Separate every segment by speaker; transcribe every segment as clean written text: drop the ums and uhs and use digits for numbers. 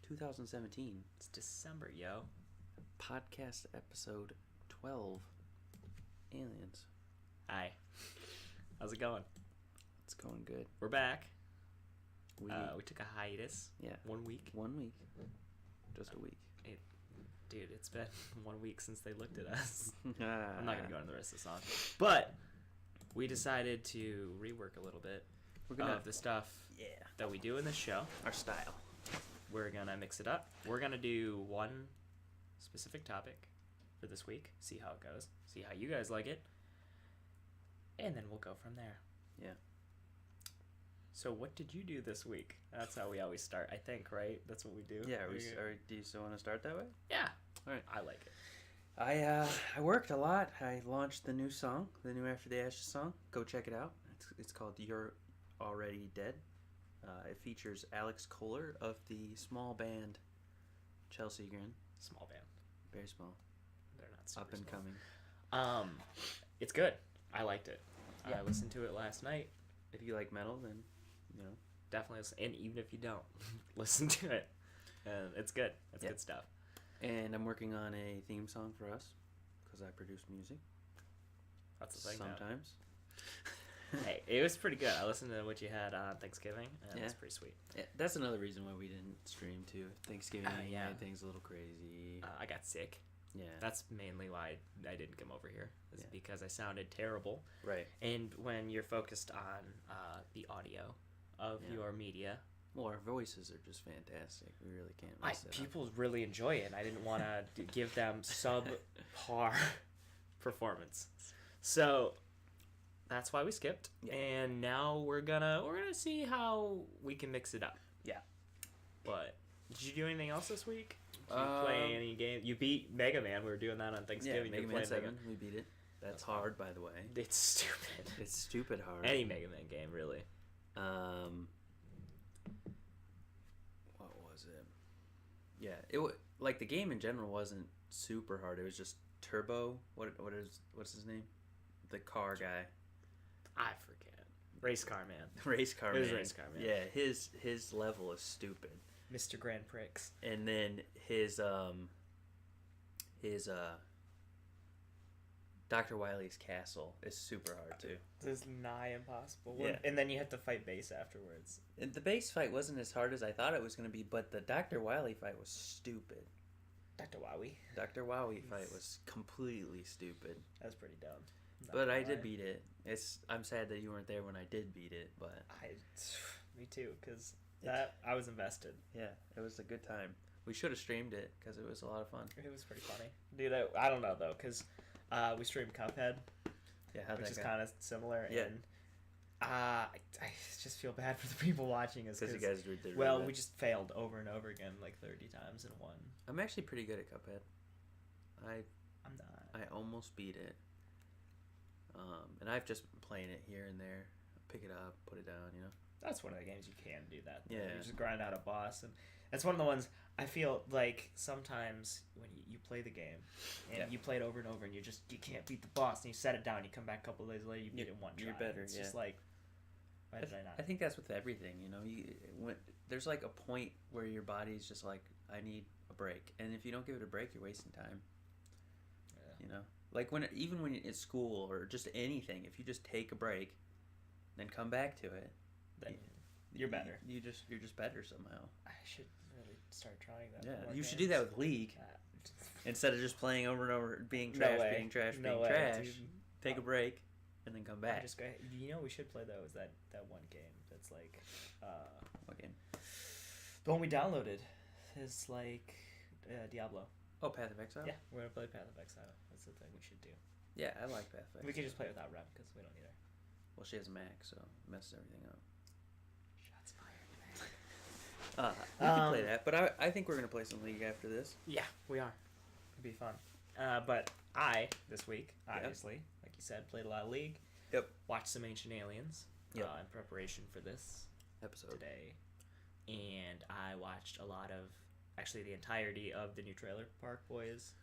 Speaker 1: 2017.
Speaker 2: It's December, yo.
Speaker 1: Podcast episode 12. Aliens.
Speaker 2: Hi. How's it going?
Speaker 1: It's going good.
Speaker 2: We're back.
Speaker 1: We
Speaker 2: took a hiatus.
Speaker 1: Yeah.
Speaker 2: 1 week.
Speaker 1: 1 week. Just a week.
Speaker 2: Dude, it's been 1 week since they looked at us.
Speaker 1: I'm
Speaker 2: I'm not going to go into the rest of the song. But we decided to rework a little bit of the stuff that we do in this show.
Speaker 1: Our style.
Speaker 2: We're going to mix it up. We're going to do one specific topic for this week. See how it goes. See how you guys like it. And then we'll go from there.
Speaker 1: Yeah.
Speaker 2: So what did you do this week? That's how we always start, I think, right? That's what we do.
Speaker 1: Yeah. Do you still want to start that way?
Speaker 2: Yeah.
Speaker 1: All right.
Speaker 2: I like it.
Speaker 1: I worked a lot. I launched the new song, the new After the Ashes song. Go check it out. It's called You're Already Dead. It features Alex Kohler of the small band Chelsea Grin.
Speaker 2: Small band.
Speaker 1: Very small.
Speaker 2: They're not super
Speaker 1: Up and
Speaker 2: small.
Speaker 1: coming.
Speaker 2: It's good. I liked it.
Speaker 1: Yeah.
Speaker 2: I listened to it last night.
Speaker 1: If you like metal, then, you know.
Speaker 2: Definitely listen. And even if you don't, listen to it. And it's good. It's good stuff.
Speaker 1: And I'm working on a theme song for us because I produce music.
Speaker 2: That's the thing.
Speaker 1: Sometimes.
Speaker 2: Hey, it was pretty good. I listened to what you had on Thanksgiving, and it was pretty sweet.
Speaker 1: Yeah, that's another reason why we didn't stream too. Thanksgiving
Speaker 2: yeah.
Speaker 1: things a little crazy.
Speaker 2: I got sick.
Speaker 1: Yeah.
Speaker 2: That's mainly why I didn't come over here. Is
Speaker 1: Yeah.
Speaker 2: because I sounded terrible.
Speaker 1: Right.
Speaker 2: And when you're focused on the audio of your media,
Speaker 1: well, our voices are just fantastic. We really can't mess it up.
Speaker 2: People really enjoy it. I didn't want to give them subpar performance, so that's why we skipped.
Speaker 1: Yeah.
Speaker 2: And now we're gonna see how we can mix it up.
Speaker 1: Yeah.
Speaker 2: But did you do anything else this week? Did you play any game? You beat Mega Man. We were doing that on Thanksgiving.
Speaker 1: Yeah, Mega Man 7. We beat it. That's hard, by the way.
Speaker 2: It's stupid.
Speaker 1: It's stupid hard.
Speaker 2: Any Mega Man game, really.
Speaker 1: What was it? Yeah, like the game in general wasn't super hard. It was just Turbo. What's his name? The car guy.
Speaker 2: I forget. Race Car Man.
Speaker 1: Race Car
Speaker 2: Man.
Speaker 1: Man.
Speaker 2: Race Car Man.
Speaker 1: Yeah, his level is stupid.
Speaker 2: Mr. Grand Prix.
Speaker 1: And then his Dr. Wily's castle is super hard too.
Speaker 2: This is nigh impossible.
Speaker 1: Yeah.
Speaker 2: And then you have to fight base afterwards.
Speaker 1: And the base fight wasn't as hard as I thought it was going to be, but the Dr. Wily fight was stupid.
Speaker 2: Dr. Wowie.
Speaker 1: Dr. Wowie fight was completely stupid.
Speaker 2: That's pretty dumb.
Speaker 1: But I did beat it. I'm sad that you weren't there when I did beat it, but
Speaker 2: me too, because I was invested.
Speaker 1: Yeah, it was a good time. We should have streamed it because it was a lot of fun.
Speaker 2: It was pretty funny. Dude, I don't know though, because we streamed Cuphead, which is kind of similar, and I just feel bad for the people watching us
Speaker 1: because you guys did really
Speaker 2: well,
Speaker 1: bad.
Speaker 2: we just failed over and over again like 30 times in one.
Speaker 1: I'm actually pretty good at Cuphead.
Speaker 2: I'm not.
Speaker 1: I almost beat it. And I've just been playing it here and there. Pick it up, put it down, you know.
Speaker 2: That's one of the games you can do that. Though.
Speaker 1: Yeah.
Speaker 2: You just grind out a boss, and that's one of the ones I feel like sometimes when you play the game and you play it over and over and you can't beat the boss, and you set it down, you come back a couple of days later, you beat it one try.
Speaker 1: You're better.
Speaker 2: It's just like, why did I not?
Speaker 1: I think that's with everything, you know. There's like a point where your body's just like, I need a break, and if you don't give it a break, you're wasting time.
Speaker 2: Yeah.
Speaker 1: You know, like even when you're at school or just anything, if you just take a break, then come back to it.
Speaker 2: Then you're better.
Speaker 1: You're just better somehow.
Speaker 2: I should really start trying that.
Speaker 1: Yeah, you should do that with League instead of just playing over and over, being trash, being trash, being trash. Dude. Take a break and then come back.
Speaker 2: We should play though. Is that one game that's like
Speaker 1: what game?
Speaker 2: The one we downloaded is like Diablo.
Speaker 1: Oh, Path of Exile.
Speaker 2: Yeah, we're gonna play Path of Exile. That's the thing we should do.
Speaker 1: Yeah, I like Path of Exile.
Speaker 2: We can just play it without Rem because we don't need her.
Speaker 1: Well, she has a Mac, so it messes everything up.
Speaker 2: Shots fired.
Speaker 1: We can play that, but I think we're going to play some League after this.
Speaker 2: Yeah, we are. It'd be fun. But this week, obviously, like you said, played a lot of League.
Speaker 1: Yep.
Speaker 2: Watched some Ancient Aliens in preparation for this
Speaker 1: episode
Speaker 2: today. And I watched actually the entirety of the new Trailer Park Boys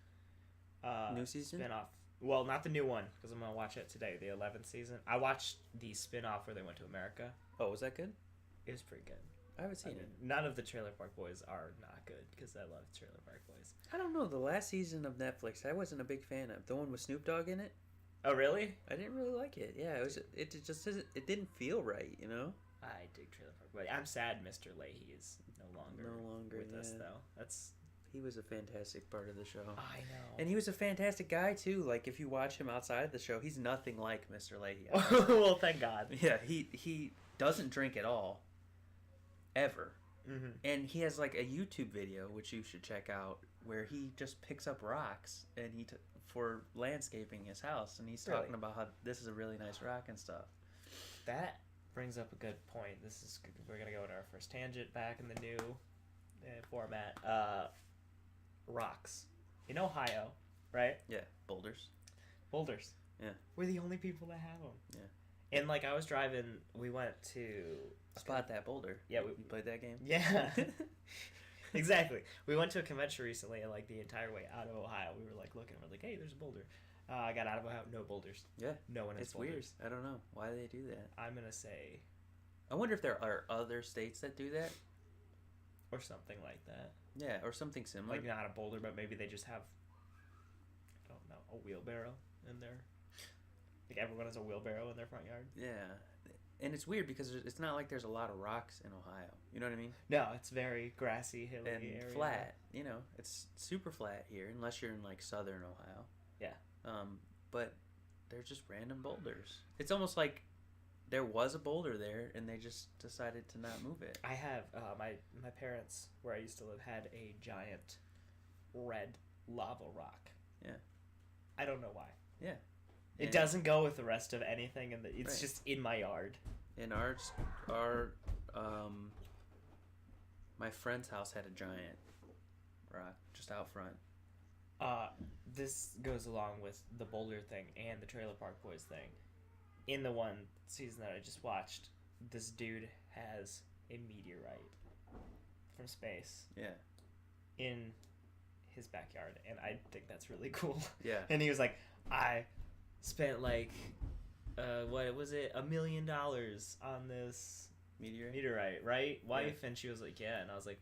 Speaker 1: new season?
Speaker 2: spinoff. Well, not the new one, because I'm going to watch it today, the 11th season. I watched the spinoff where they went to America.
Speaker 1: Oh, was that good?
Speaker 2: It was pretty good.
Speaker 1: I haven't seen
Speaker 2: I mean,
Speaker 1: it.
Speaker 2: none of the Trailer Park Boys are not good because I love Trailer Park Boys.
Speaker 1: I don't know. The last season of Netflix, I wasn't a big fan of. The one with Snoop Dogg in it.
Speaker 2: Oh, really?
Speaker 1: I didn't really like it. Yeah, it was. It just doesn't. It didn't feel right. You know.
Speaker 2: I dig Trailer Park Boys. I'm sad Mr. Leahy is no longer with us, though. That's
Speaker 1: He was a fantastic part of the show.
Speaker 2: I know.
Speaker 1: And he was a fantastic guy too. Like if you watch him outside of the show, he's nothing like Mr. Leahy.
Speaker 2: Well, thank God.
Speaker 1: Yeah, he doesn't drink at all, ever.
Speaker 2: Mm-hmm.
Speaker 1: And he has like a YouTube video which you should check out where he just picks up rocks and for landscaping his house, and he's talking about how this is a really nice rock and stuff.
Speaker 2: That brings up a good point. We're gonna go into our first tangent back in the new format. Rocks in Ohio, right?
Speaker 1: Yeah, boulders. Yeah,
Speaker 2: we're the only people that have them.
Speaker 1: Yeah.
Speaker 2: And like I was driving, we went to
Speaker 1: Spot That Boulder.
Speaker 2: Yeah,
Speaker 1: you played that game.
Speaker 2: Yeah. Exactly. We went to a convention recently, and like the entire way out of Ohio, we were like looking. We're like, "Hey, there's a boulder." I got out of Ohio, no boulders.
Speaker 1: Yeah,
Speaker 2: no one has
Speaker 1: it's
Speaker 2: boulders.
Speaker 1: weird. I don't know why they do that.
Speaker 2: I'm gonna say,
Speaker 1: I wonder if there are other states that do that,
Speaker 2: or something like that.
Speaker 1: Yeah, or something similar.
Speaker 2: Like not a boulder, but maybe they just have, I don't know, a wheelbarrow in there. Like everyone has a wheelbarrow in their front yard.
Speaker 1: Yeah. And it's weird because it's not like there's a lot of rocks in Ohio. You know what I mean?
Speaker 2: No, it's very grassy, hilly
Speaker 1: and
Speaker 2: area.
Speaker 1: Flat. You know, it's super flat here, unless you're in like southern Ohio.
Speaker 2: Yeah.
Speaker 1: But they're just random boulders. It's almost like there was a boulder there, and they just decided to not move it.
Speaker 2: I have my parents, where I used to live, had a giant red lava rock.
Speaker 1: Yeah.
Speaker 2: I don't know why.
Speaker 1: Yeah.
Speaker 2: It doesn't go with the rest of anything, and it's just in my yard.
Speaker 1: And my friend's house had a giant rock just out front.
Speaker 2: This goes along with the boulder thing and the Trailer Park Boys thing. In the one season that I just watched, this dude has a meteorite from space.
Speaker 1: Yeah.
Speaker 2: In his backyard, and I think that's really cool.
Speaker 1: Yeah.
Speaker 2: And he was like, I spent like what was it, $1 million on this meteorite, right, wife? Yeah. And she was like, yeah. And I was like,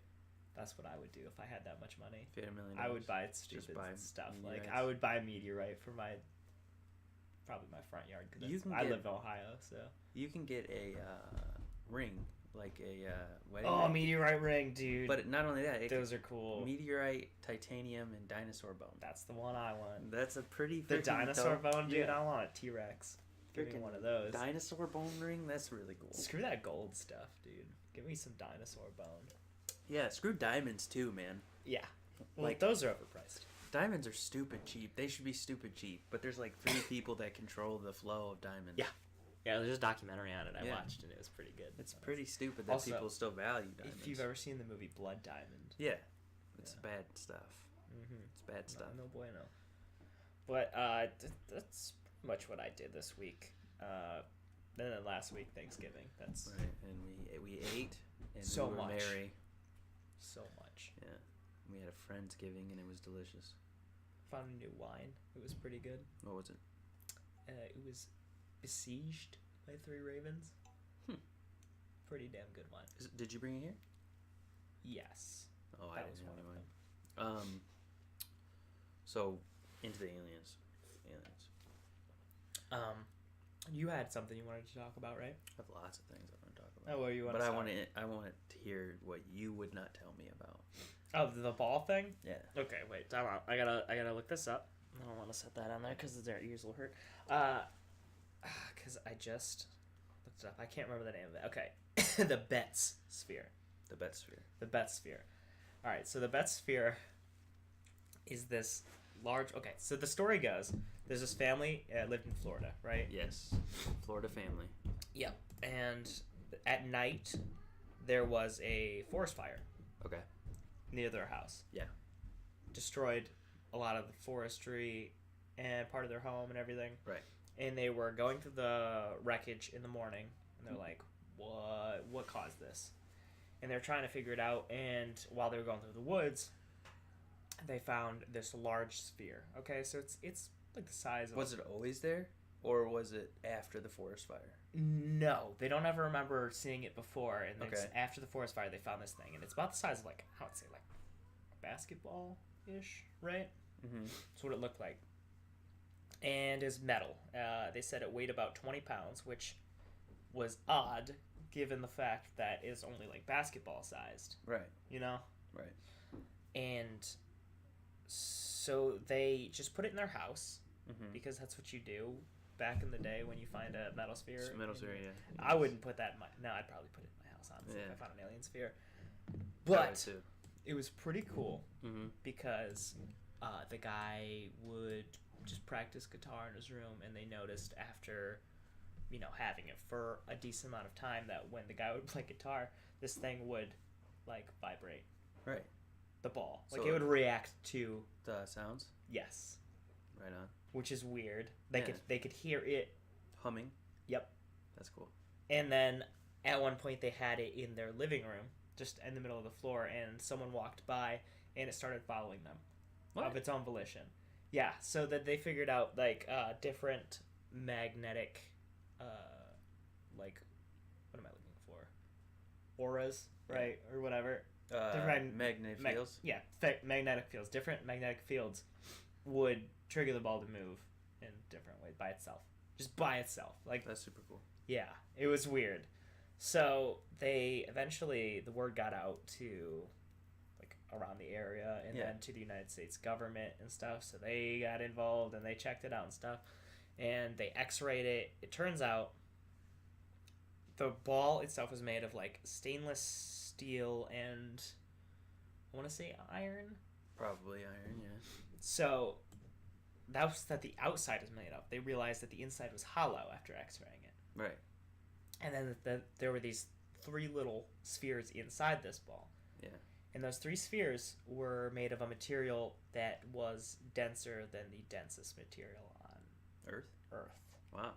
Speaker 2: that's what I would do if I had that much money.
Speaker 1: If you had $1 million,
Speaker 2: I would buy stupid stuff. Like I would buy a meteorite for probably my front yard, because I live in Ohio, so
Speaker 1: you can get a ring, like a wedding
Speaker 2: ring.
Speaker 1: Meteorite
Speaker 2: ring, dude.
Speaker 1: But not only that,
Speaker 2: those are cool.
Speaker 1: Meteorite, titanium, and dinosaur bone.
Speaker 2: That's the one I want.
Speaker 1: That's a pretty
Speaker 2: the dinosaur bone, dude.
Speaker 1: Yeah.
Speaker 2: I want a T-Rex. Give me one of those.
Speaker 1: Dinosaur bone ring. That's really cool.
Speaker 2: Screw that gold stuff, dude. Give me some dinosaur bone.
Speaker 1: Yeah, screw diamonds too, man.
Speaker 2: Yeah, well, like those are overpriced.
Speaker 1: Diamonds are stupid cheap. They should be stupid cheap. But there's like 3 people that control the flow of diamonds.
Speaker 2: Yeah. Yeah, there's a documentary on it I watched, and it was pretty good.
Speaker 1: It's pretty stupid that people still value diamonds.
Speaker 2: If you've ever seen the movie Blood Diamond.
Speaker 1: Yeah. It's bad stuff.
Speaker 2: Mm-hmm.
Speaker 1: It's bad stuff.
Speaker 2: No bueno. But that's pretty much what I did this week. And then last week, Thanksgiving. That's
Speaker 1: right. And we ate, and
Speaker 2: so
Speaker 1: we were
Speaker 2: much.
Speaker 1: merry.
Speaker 2: So much.
Speaker 1: Yeah. We had a Friendsgiving, and it was delicious.
Speaker 2: Found a new wine. It was pretty good.
Speaker 1: What was it?
Speaker 2: It was Besieged by 3 Ravens. Pretty damn good wine.
Speaker 1: Did you bring it here?
Speaker 2: Yes.
Speaker 1: Oh, I didn't have any wine. So, into the aliens.
Speaker 2: You had something you wanted to talk about, right?
Speaker 1: I have lots of things I want to talk about.
Speaker 2: Oh, what do you want?
Speaker 1: But I want to hear what you would not tell me about.
Speaker 2: Oh, the ball thing?
Speaker 1: Yeah.
Speaker 2: Okay, wait. Time out. I gotta look this up. I don't want to set that on there because their ears will hurt. Because I just looked it up. I can't remember the name of it. Okay. The Betz Sphere.
Speaker 1: The Betz Sphere.
Speaker 2: The Betz Sphere. All right. So the Betz Sphere is this large. Okay. So the story goes, there's this family lived in Florida, right?
Speaker 1: Yes. Florida family.
Speaker 2: Yep. And at night, there was a forest fire.
Speaker 1: Okay.
Speaker 2: Near their house.
Speaker 1: Yeah. Destroyed
Speaker 2: a lot of the forestry and part of their home and everything.
Speaker 1: Right.
Speaker 2: And they were going through the wreckage in the morning, and they're like, what caused this? And they're trying to figure it out, and while they were going through the woods, they found this large sphere. Okay, so it's like the size of...
Speaker 1: Was it always there? or was it after the forest fire?
Speaker 2: No, they don't ever remember seeing it before. And
Speaker 1: Okay.
Speaker 2: after the forest fire, they found this thing, and it's about the size of like I would say like a basketball ish, right?
Speaker 1: Mm-hmm.
Speaker 2: That's what it looked like. And is metal. They said it weighed about 20 pounds, which was odd given the fact that it's only like basketball sized.
Speaker 1: Right.
Speaker 2: You know?
Speaker 1: Right.
Speaker 2: And so they just put it in their house
Speaker 1: Mm-hmm.
Speaker 2: because that's what you do back in the day when you find a metal sphere.
Speaker 1: It's a metal sphere, yeah.
Speaker 2: I wouldn't put that in my... No, I'd probably put it in my house, honestly,
Speaker 1: Yeah.
Speaker 2: if I found an alien sphere.
Speaker 1: I would
Speaker 2: But
Speaker 1: too.
Speaker 2: it was pretty cool
Speaker 1: Mm-hmm.
Speaker 2: because the guy would just practice guitar in his room, and they noticed after, you know, having it for a decent amount of time that when the guy would play guitar, this thing would, like, vibrate.
Speaker 1: Right.
Speaker 2: The ball. Like,
Speaker 1: So-
Speaker 2: it would react to...
Speaker 1: The sounds.
Speaker 2: Yes.
Speaker 1: Right on.
Speaker 2: Which is weird.
Speaker 1: Yeah.
Speaker 2: They could hear it.
Speaker 1: Humming.
Speaker 2: Yep.
Speaker 1: That's cool.
Speaker 2: And then at one point they had it in their living room, just in the middle of the floor, and someone walked by and it started following them of its own volition. Yeah, so that they figured out like different magnetic, like, what am I looking for? Auras, right, or whatever.
Speaker 1: Magnetic fields.
Speaker 2: Magnetic fields. Different magnetic fields would trigger the ball to move in different ways by itself. Just by itself. Like,
Speaker 1: That's super cool.
Speaker 2: yeah, it was weird. So they eventually, the word got out to like around the area and
Speaker 1: Yeah.
Speaker 2: then to the United States government and stuff. So they got involved and they checked it out and stuff. And they x-rayed it. It turns out the ball itself was made of like stainless steel and I want to say iron.
Speaker 1: Probably iron, yeah.
Speaker 2: So that was that the outside is made of. They realized that the inside was hollow after x-raying it.
Speaker 1: Right.
Speaker 2: And then there were these 3 little spheres inside this ball.
Speaker 1: Yeah.
Speaker 2: And those 3 spheres were made of a material that was denser than the densest material on
Speaker 1: Earth?
Speaker 2: Earth.
Speaker 1: Wow.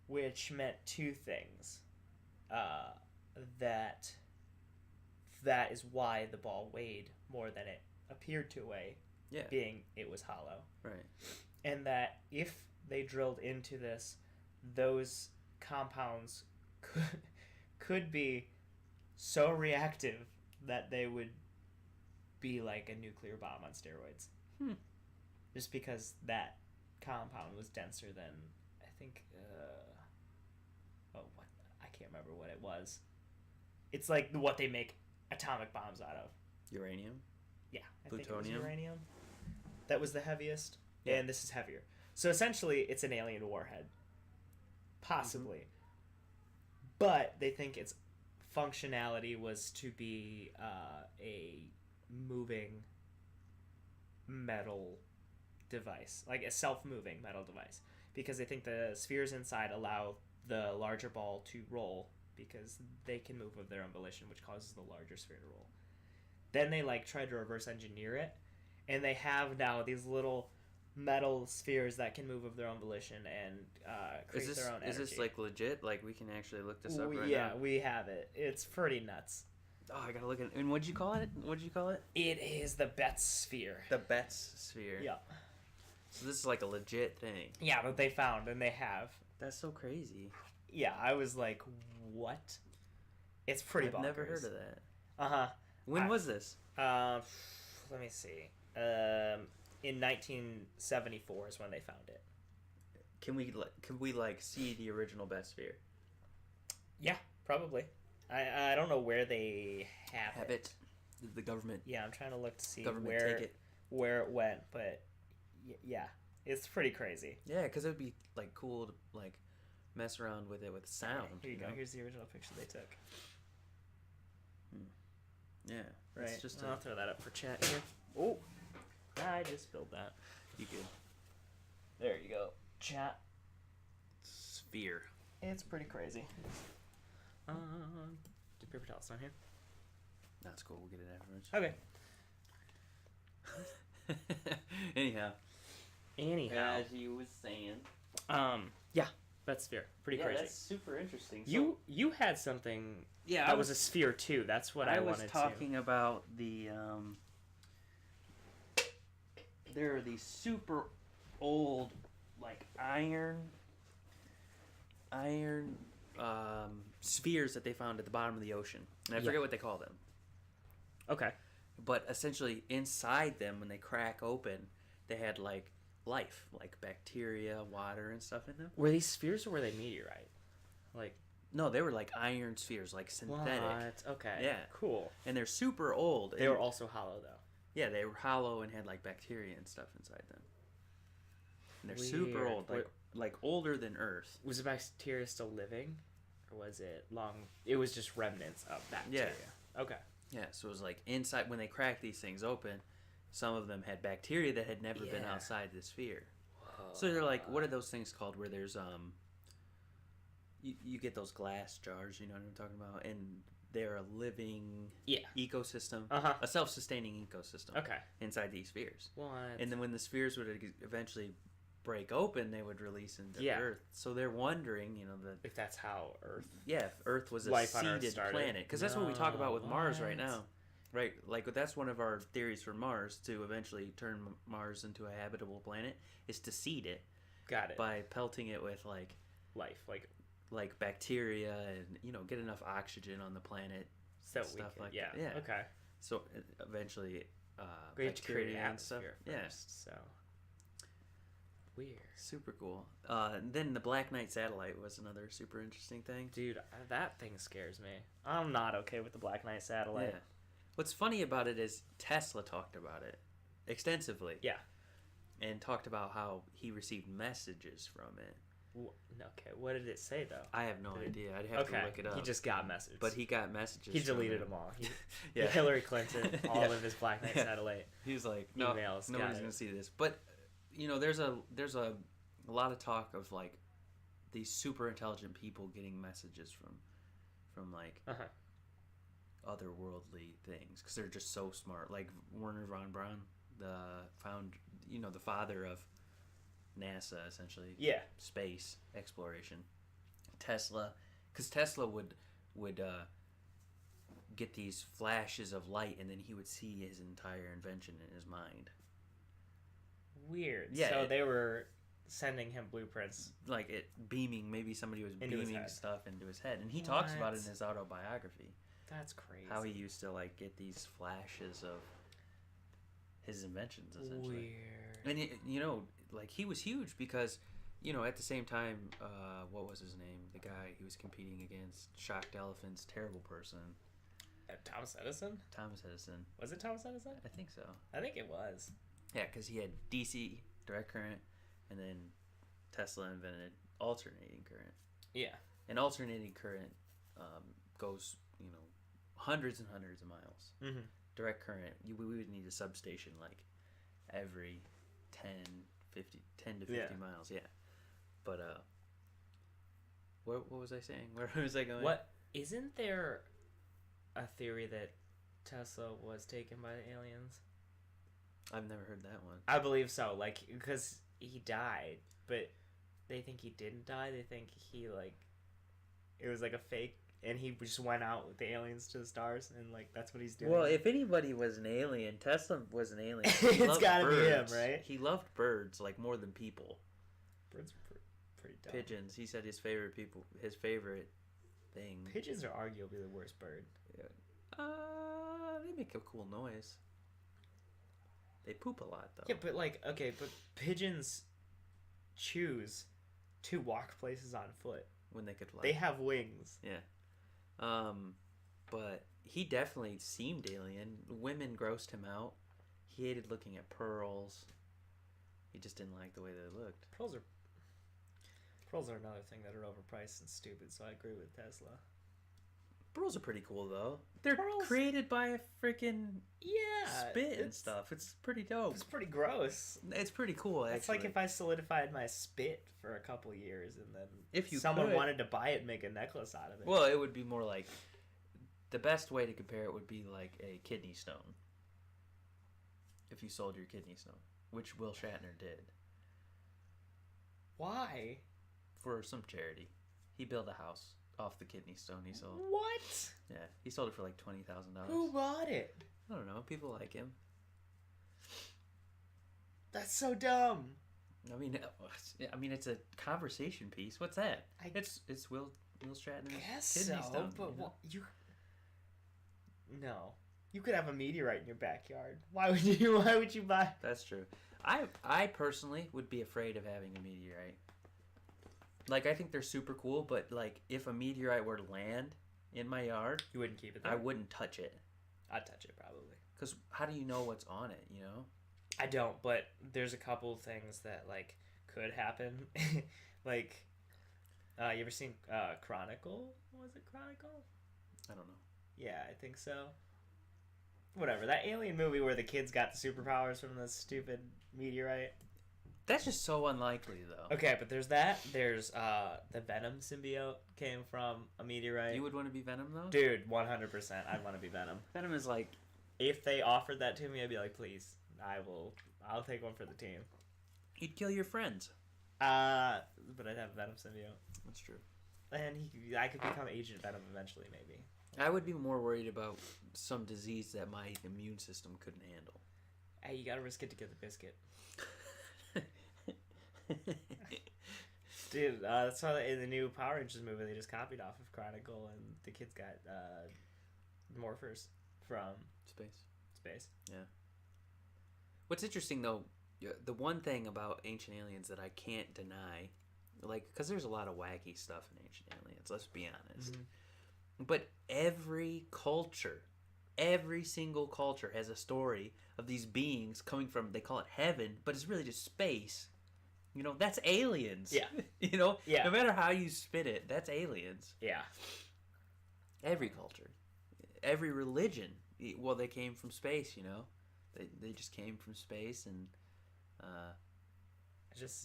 Speaker 2: Which meant 2 things. That is why the ball weighed more than it appeared to weigh,
Speaker 1: Yeah.
Speaker 2: being it was hollow.
Speaker 1: Right.
Speaker 2: And that if they drilled into this, those compounds could be so reactive that they would be like a nuclear bomb on steroids. Just because that compound was denser than, I think, I can't remember what it was. It's like what they make atomic bombs out of.
Speaker 1: Uranium?
Speaker 2: Yeah, I think it was
Speaker 1: Plutonium?
Speaker 2: uranium. That was the heaviest,
Speaker 1: Yeah.
Speaker 2: and this is heavier. So essentially, it's an alien warhead. Possibly. But they think its functionality was to be a moving metal device, like a self-moving metal device, because they think the spheres inside allow the larger ball to roll because they can move of their own volition, which causes the larger sphere to roll. Then they like try to reverse engineer it, and they have now these little metal spheres that can move of their own volition and create their own energy.
Speaker 1: Is this like legit? Like we can actually look this up right now?
Speaker 2: Yeah, we have it. It's pretty nuts.
Speaker 1: Oh, I gotta look at it. And what'd you call it? What'd you call it?
Speaker 2: It is the Betz sphere.
Speaker 1: The Betz sphere.
Speaker 2: Yeah.
Speaker 1: So this is like a legit thing.
Speaker 2: Yeah, that they found and they have.
Speaker 1: That's so crazy.
Speaker 2: Yeah, I was like, what? It's pretty bonkers.
Speaker 1: I've never heard of that.
Speaker 2: Uh-huh.
Speaker 1: When was this?
Speaker 2: Let me see. In 1974 is when they found it.
Speaker 1: Can we see the original Betz sphere?
Speaker 2: Yeah, probably. I don't know where they have it.
Speaker 1: Did the government?
Speaker 2: Yeah, I'm trying to look to see
Speaker 1: Government take it.
Speaker 2: where it went, but yeah, it's pretty crazy.
Speaker 1: Yeah, because it would be like cool to like mess around with it with sound.
Speaker 2: Here you go.
Speaker 1: know?
Speaker 2: Here's the original picture they took.
Speaker 1: Yeah.
Speaker 2: Right.
Speaker 1: It's just
Speaker 2: I'll throw that up for chat here. Oh, I just spilled that.
Speaker 1: you could
Speaker 2: There you go. Chat.
Speaker 1: sphere.
Speaker 2: It's pretty crazy. Do paper towels down here?
Speaker 1: That's cool. We'll get it afterwards.
Speaker 2: Okay.
Speaker 1: Anyhow,
Speaker 2: Anyhow.
Speaker 1: as you was saying.
Speaker 2: Yeah, that's sphere. Pretty crazy.
Speaker 1: That's super interesting.
Speaker 2: You had something
Speaker 1: yeah,
Speaker 2: that was a sphere too. That's what I wanted
Speaker 1: was talking about the there are these super old like iron iron spheres that they found at the bottom of the ocean, and I forget what they call them.
Speaker 2: Okay.
Speaker 1: But essentially, inside them, when they crack open, they had like life, like bacteria, water, and stuff in them.
Speaker 2: Were these spheres or were they meteorite? Like,
Speaker 1: No, they were like iron spheres, like synthetic.
Speaker 2: what? Okay.
Speaker 1: Yeah.
Speaker 2: Cool.
Speaker 1: And they're super old.
Speaker 2: They were also hollow though.
Speaker 1: Yeah, they were hollow and had like bacteria and stuff inside them. And they're super
Speaker 2: Weird.
Speaker 1: old, like older than Earth.
Speaker 2: Was the bacteria still living, or was it long? It was just remnants of bacteria.
Speaker 1: Yeah.
Speaker 2: Okay.
Speaker 1: Yeah, so it was like inside when they cracked these things open, some of them had bacteria that had never been outside the sphere.
Speaker 2: Whoa.
Speaker 1: So they're like, what are those things called? Where there's you get those glass jars, you know what I'm talking about, and they're a living ecosystem, a self-sustaining ecosystem.
Speaker 2: Okay.
Speaker 1: Inside these spheres.
Speaker 2: What?
Speaker 1: And then when the spheres would eventually break open, they would release into Earth. So they're wondering, you know,
Speaker 2: if that's how Earth.
Speaker 1: Yeah, if Earth was a
Speaker 2: life on Earth
Speaker 1: seeded
Speaker 2: started.
Speaker 1: planet, because that's what we talk about with Mars right
Speaker 2: What?
Speaker 1: now, right? Like that's one of our theories for Mars, to eventually turn Mars into a habitable planet, is to seed it.
Speaker 2: Got it.
Speaker 1: By pelting it with like
Speaker 2: life,
Speaker 1: like bacteria, and you know, get enough oxygen on the planet,
Speaker 2: so
Speaker 1: stuff
Speaker 2: we can,
Speaker 1: like that. Yeah.
Speaker 2: Okay.
Speaker 1: So eventually,
Speaker 2: we have to create
Speaker 1: bacteria
Speaker 2: an
Speaker 1: and stuff.
Speaker 2: atmosphere first, so weird.
Speaker 1: Super cool. Then the Black Knight satellite was another super interesting thing.
Speaker 2: Dude, that thing scares me. I'm not okay with the Black Knight satellite.
Speaker 1: Yeah. What's funny about it is Tesla talked about it extensively.
Speaker 2: Yeah.
Speaker 1: And talked about how he received messages from it.
Speaker 2: Okay, what did it say though?
Speaker 1: I have no idea. I'd have to look it up.
Speaker 2: He just got messages.
Speaker 1: But he got messages.
Speaker 2: He deleted them all.
Speaker 1: Yeah.
Speaker 2: Hillary Clinton, all of his Black Knight satellite.
Speaker 1: He was like, no,
Speaker 2: emails.
Speaker 1: Nobody's gonna see this. But you know, there's a lot of talk of like these super intelligent people getting messages from like otherworldly things, because they're just so smart. Like Werner von Braun, the father of NASA, essentially.
Speaker 2: Yeah.
Speaker 1: Space exploration. Tesla, because Tesla would get these flashes of light, and then he would see his entire invention in his mind.
Speaker 2: Weird.
Speaker 1: Yeah.
Speaker 2: So they were sending him blueprints,
Speaker 1: like it beaming. Maybe somebody was beaming stuff into his head, and he talks about it in his autobiography.
Speaker 2: That's crazy.
Speaker 1: How he used to like get these flashes of his inventions, essentially.
Speaker 2: Weird.
Speaker 1: And you know, like he was huge because, you know, at the same time, what was his name? The guy he was competing against, Shocked Elephant's terrible person.
Speaker 2: Thomas Edison?
Speaker 1: Thomas Edison.
Speaker 2: Was it Thomas Edison?
Speaker 1: I think so.
Speaker 2: I think it was.
Speaker 1: Yeah, because he had DC, direct current, and then Tesla invented alternating current.
Speaker 2: Yeah.
Speaker 1: And alternating current goes, you know, hundreds and hundreds of miles.
Speaker 2: Mm-hmm.
Speaker 1: Direct current, we would need a substation like every 10 to 50 miles. Yeah. But what was I saying? Where was I going?
Speaker 2: What, isn't there a theory that Tesla was taken by the aliens?
Speaker 1: I've never heard that one.
Speaker 2: I believe so, like, because he died, but they think he didn't die. They think he, like, it was like a fake, and he just went out with the aliens to the stars, and like that's what he's doing.
Speaker 1: Well, if anybody was an alien, Tesla was an alien.
Speaker 2: It's gotta be him, right?
Speaker 1: He loved birds like more than people.
Speaker 2: Birds are pretty dumb.
Speaker 1: Pigeons. He said his favorite thing.
Speaker 2: Pigeons are arguably the worst bird.
Speaker 1: Yeah. They make a cool noise. They poop a lot though.
Speaker 2: Yeah, but like, okay, but pigeons choose to walk places on foot
Speaker 1: when they could fly.
Speaker 2: They have wings.
Speaker 1: Yeah. But he definitely seemed alien. Women grossed him out. He hated looking at pearls. He just didn't like the way they looked.
Speaker 2: Pearls are another thing that are overpriced and stupid, so I agree with Tesla.
Speaker 1: Pearls are pretty cool though. They're created by a freaking spit and stuff. It's pretty dope.
Speaker 2: It's pretty gross.
Speaker 1: It's pretty cool, actually.
Speaker 2: It's like if I solidified my spit for a couple years and then
Speaker 1: if
Speaker 2: someone wanted to buy it and make a necklace out of it.
Speaker 1: Well, it would be more like, the best way to compare it would be like a kidney stone. If you sold your kidney stone, which Will Shatner did.
Speaker 2: Why?
Speaker 1: For some charity. He built a house off the kidney stone he sold.
Speaker 2: What?
Speaker 1: Yeah, he sold it for like $20,000.
Speaker 2: Who bought it?
Speaker 1: I don't know. People like him.
Speaker 2: That's so dumb.
Speaker 1: It's a conversation piece. What's that?
Speaker 2: I
Speaker 1: It's Will Shatner's
Speaker 2: guess
Speaker 1: kidney
Speaker 2: so,
Speaker 1: stone.
Speaker 2: but
Speaker 1: you know?
Speaker 2: no. You could have a meteorite in your backyard. Why would you? Why would you buy?
Speaker 1: That's true. I personally would be afraid of having a meteorite. Like, I think they're super cool, but like if a meteorite were to land in my yard,
Speaker 2: You wouldn't keep it there.
Speaker 1: I wouldn't touch it.
Speaker 2: I'd touch it probably.
Speaker 1: Because how do you know what's on it? You know.
Speaker 2: I don't, but there's a couple things that like could happen. Like, you ever seen Chronicle? Was it Chronicle?
Speaker 1: I don't know.
Speaker 2: Yeah, I think so. Whatever, that alien movie where the kids got the superpowers from the stupid meteorite.
Speaker 1: That's just so unlikely, though.
Speaker 2: Okay, but there's that. There's the Venom symbiote came from a meteorite.
Speaker 1: You would want to be Venom, though?
Speaker 2: Dude, 100%. I'd want to be Venom.
Speaker 1: Venom is like...
Speaker 2: If they offered that to me, I'd be like, please, I'll take one for the team.
Speaker 1: You'd kill your friends.
Speaker 2: But I'd have Venom symbiote.
Speaker 1: That's true.
Speaker 2: And I could become Agent Venom eventually, maybe.
Speaker 1: I would be more worried about some disease that my immune system couldn't handle.
Speaker 2: Hey, you gotta risk it to get the biscuit. Dude, that's why in the new Power Rangers movie they just copied off of Chronicle, and the kids got morphers from space.
Speaker 1: Yeah. What's interesting, though, the one thing about Ancient Aliens that I can't deny, like, because there's a lot of wacky stuff in Ancient Aliens, let's be honest. Mm-hmm. But every single culture has a story of these beings coming from, they call it heaven, but it's really just space. You know, that's aliens.
Speaker 2: Yeah.
Speaker 1: You know?
Speaker 2: Yeah.
Speaker 1: No matter how you spin it, that's aliens.
Speaker 2: Yeah.
Speaker 1: Every culture. Every religion. Well, they came from space, you know? They just came from space, and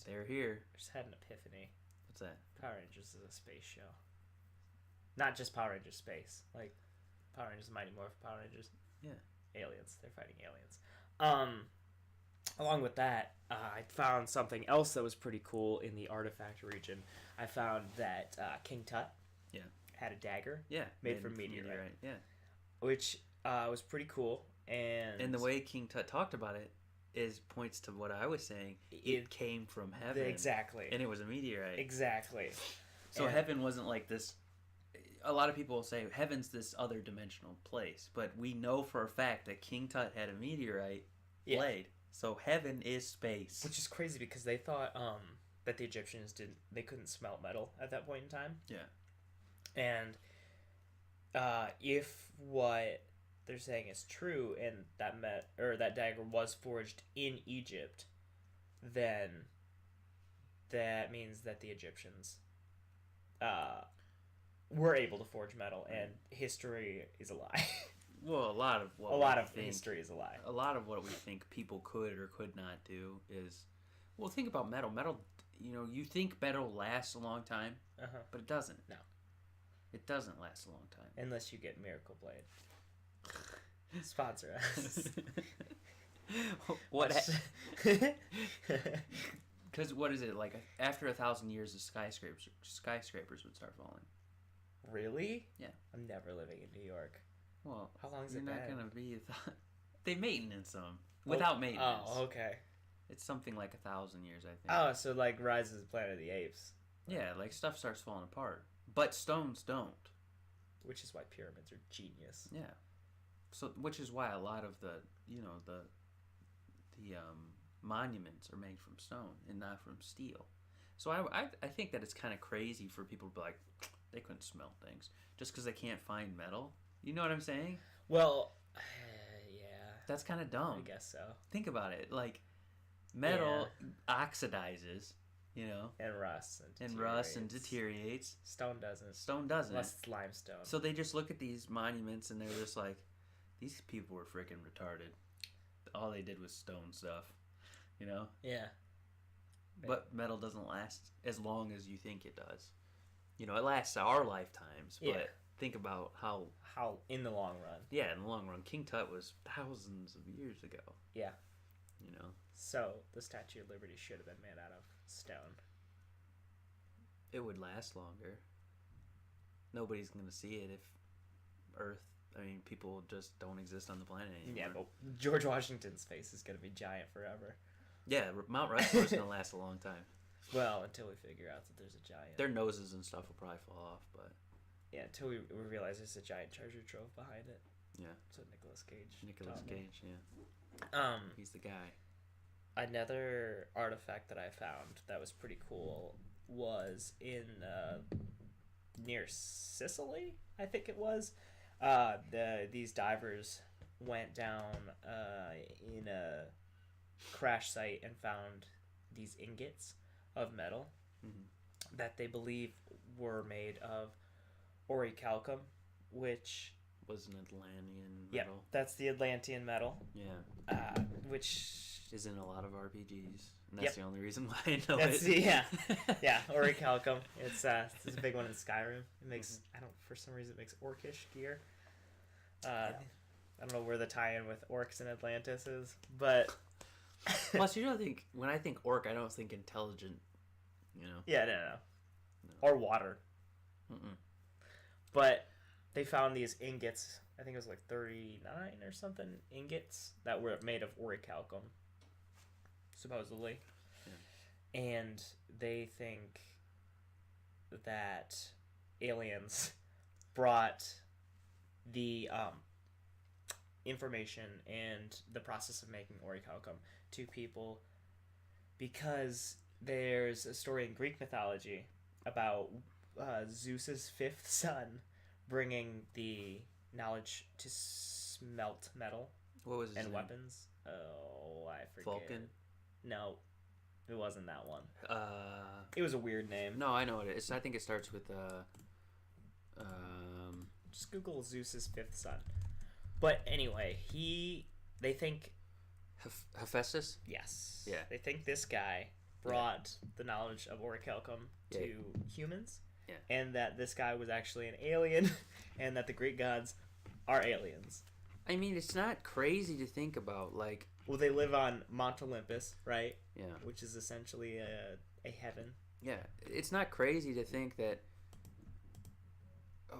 Speaker 1: they're here.
Speaker 2: I just had an epiphany.
Speaker 1: What's that?
Speaker 2: Power Rangers is a space show. Not just Power Rangers space. Like, Power Rangers Mighty Morphin Power Rangers.
Speaker 1: Yeah.
Speaker 2: Aliens. They're fighting aliens. Along with that, I found something else that was pretty cool in the artifact region. I found that King Tut had a dagger made from meteorite.
Speaker 1: Yeah.
Speaker 2: Which was pretty cool. And
Speaker 1: the way King Tut talked about it points to what I was saying. It came from heaven.
Speaker 2: Exactly.
Speaker 1: And it was a meteorite.
Speaker 2: Exactly.
Speaker 1: So heaven wasn't like this. A lot of people will say heaven's this other dimensional place, but we know for a fact that King Tut had a meteorite blade. So heaven is space.
Speaker 2: Which is crazy because they thought that the Egyptians couldn't smelt metal at that point in time.
Speaker 1: Yeah.
Speaker 2: And if what they're saying is true, and that dagger was forged in Egypt, then that means that the Egyptians were able to forge metal, and history is a lie.
Speaker 1: Well, a lot of
Speaker 2: history is a lie.
Speaker 1: A lot of what we think people could or could not do is, well, think about metal. Metal, you know, you think metal lasts a long time, but it doesn't.
Speaker 2: No.
Speaker 1: It doesn't last a long time.
Speaker 2: Unless you get Miracle Blade. Sponsor us.
Speaker 1: What? Because what is it, like, after 1,000 years, the skyscrapers would start falling.
Speaker 2: Really?
Speaker 1: Yeah.
Speaker 2: I'm never living in New York.
Speaker 1: Well,
Speaker 2: how long is it?
Speaker 1: You're not
Speaker 2: been?
Speaker 1: gonna be. They maintenance them without maintenance.
Speaker 2: Oh, okay.
Speaker 1: It's something like 1,000 years, I think.
Speaker 2: Oh, so like Rise of the Planet of the Apes.
Speaker 1: Yeah, like stuff starts falling apart, but stones don't.
Speaker 2: Which is why pyramids are genius.
Speaker 1: Yeah. So, which is why a lot of the monuments are made from stone and not from steel. So I think that it's kind of crazy for people to be like, they couldn't smelt things just because they can't find metal. You know what I'm saying?
Speaker 2: Well, yeah.
Speaker 1: That's kind of dumb.
Speaker 2: I guess so.
Speaker 1: Think about it. Like, metal oxidizes, you know?
Speaker 2: And rusts and deteriorates. Stone doesn't. Unless it's limestone.
Speaker 1: So they just look at these monuments and they're just like, these people were freaking retarded. All they did was stone stuff, you know?
Speaker 2: Yeah.
Speaker 1: But metal doesn't last as long as you think it does. You know, it lasts our lifetimes, but think about how
Speaker 2: in the long run.
Speaker 1: Yeah, in the long run. King Tut was thousands of years ago.
Speaker 2: Yeah.
Speaker 1: You know?
Speaker 2: So, the Statue of Liberty should have been made out of stone.
Speaker 1: It would last longer. Nobody's going to see it if people just don't exist on the planet anymore.
Speaker 2: Yeah, but George Washington's face is going to be giant forever.
Speaker 1: Yeah, Mount Rushmore's gonna last a long time.
Speaker 2: Well, until we figure out that there's a giant.
Speaker 1: Their noses and stuff will probably fall off, but
Speaker 2: Yeah, until we realize there's a giant treasure trove behind it.
Speaker 1: yeah.
Speaker 2: So Nicolas Cage.
Speaker 1: Nicolas
Speaker 2: taught me.
Speaker 1: Cage, yeah. He's the guy.
Speaker 2: Another artifact that I found that was pretty cool was in near Sicily, I think it was. These divers went down in a crash site and found these ingots of metal that they believe were made of orichalcum, which
Speaker 1: was an Atlantean
Speaker 2: yeah,
Speaker 1: metal.
Speaker 2: that's the Atlantean metal.
Speaker 1: Yeah.
Speaker 2: Which
Speaker 1: is in a lot of RPGs. And that's
Speaker 2: Yep.
Speaker 1: the only reason why I know
Speaker 2: that's
Speaker 1: it.
Speaker 2: yeah, orichalcum. It's a big one in Skyrim. It makes for some reason it makes orcish gear. I don't know where the tie-in with orcs and Atlantis is, but
Speaker 1: Plus, you don't think when I think orc, I don't think intelligent. You know.
Speaker 2: yeah, no. Or water.
Speaker 1: Mm-mm.
Speaker 2: But they found these ingots. I think it was like 39 or something ingots that were made of orichalcum, supposedly. Yeah. And they think that aliens brought the information and the process of making orichalcum to people because there's a story in Greek mythology about Zeus's fifth son bringing the knowledge to smelt metal
Speaker 1: What was his
Speaker 2: and
Speaker 1: name?
Speaker 2: weapons. Oh, I forget.
Speaker 1: Vulcan?
Speaker 2: No, it wasn't that one.
Speaker 1: Uh,
Speaker 2: It was a weird name.
Speaker 1: no, I know what it is. I think it starts with
Speaker 2: Just Google Zeus's fifth son. But anyway, they think
Speaker 1: Hephaestus.
Speaker 2: yes.
Speaker 1: Yeah.
Speaker 2: They think this guy brought the knowledge of orichalcum to humans.
Speaker 1: Yeah.
Speaker 2: And that this guy was actually an alien, and that the Greek gods are aliens.
Speaker 1: I mean, it's not crazy to think about. Like,
Speaker 2: Well, they live on Mount Olympus, right?
Speaker 1: yeah,
Speaker 2: Which is essentially a heaven.
Speaker 1: yeah, it's not crazy to think that.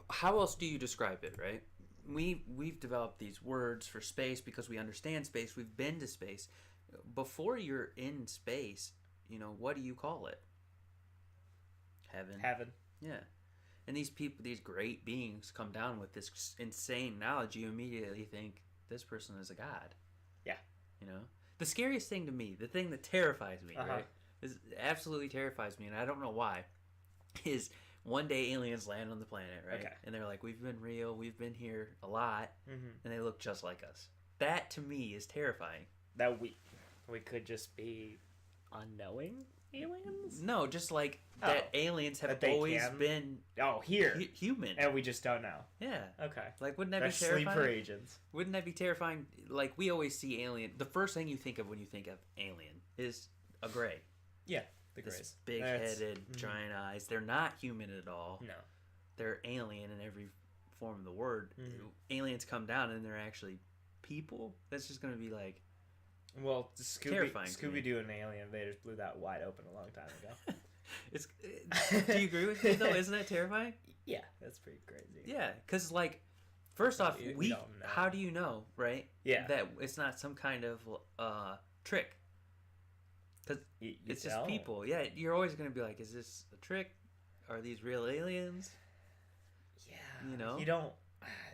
Speaker 1: How else do you describe it, right? We've developed these words for space because we understand space. We've been to space. Before you're in space, what do you call it? Heaven.
Speaker 2: Heaven.
Speaker 1: Yeah. And these people, these great beings come down with this insane knowledge. You immediately think this person is a god.
Speaker 2: Yeah.
Speaker 1: The scariest thing to me, the thing that terrifies me,
Speaker 2: Uh-huh.
Speaker 1: right? This absolutely terrifies me, and I don't know why, is one day aliens land on the planet, right?
Speaker 2: Okay.
Speaker 1: And they're like, we've been real, we've been here a lot,
Speaker 2: Mm-hmm.
Speaker 1: and they look just like us. That, to me, is terrifying.
Speaker 2: That we could just be unknowing aliens?
Speaker 1: No, just like that aliens have
Speaker 2: That they
Speaker 1: always
Speaker 2: can?
Speaker 1: been
Speaker 2: Oh, here.
Speaker 1: human.
Speaker 2: And we just don't know.
Speaker 1: Yeah.
Speaker 2: Okay.
Speaker 1: Like, wouldn't that
Speaker 2: They're
Speaker 1: be terrifying?
Speaker 2: sleeper agents.
Speaker 1: Wouldn't that be terrifying? Like, we always see alien. The first thing you think of when you think of alien is a gray.
Speaker 2: Yeah, the
Speaker 1: This
Speaker 2: Greys.
Speaker 1: big-headed, giant eyes. They're not human at all.
Speaker 2: No.
Speaker 1: They're alien in every form of the word. Aliens come down and they're actually people. That's just going to be like...
Speaker 2: Well,
Speaker 1: Terrifying to me.
Speaker 2: Scooby-Doo and Alien Invaders blew that wide open a long time ago.
Speaker 1: Do you agree with me, though? Isn't that terrifying?
Speaker 2: Yeah, that's pretty crazy.
Speaker 1: Yeah, because, like, first off,
Speaker 2: We don't know.
Speaker 1: how do you know, right?
Speaker 2: Yeah.
Speaker 1: That it's not some kind of trick. Because it's just people. Yeah, you're always going to be like, is this a trick? Are these real aliens?
Speaker 2: Yeah. You don't...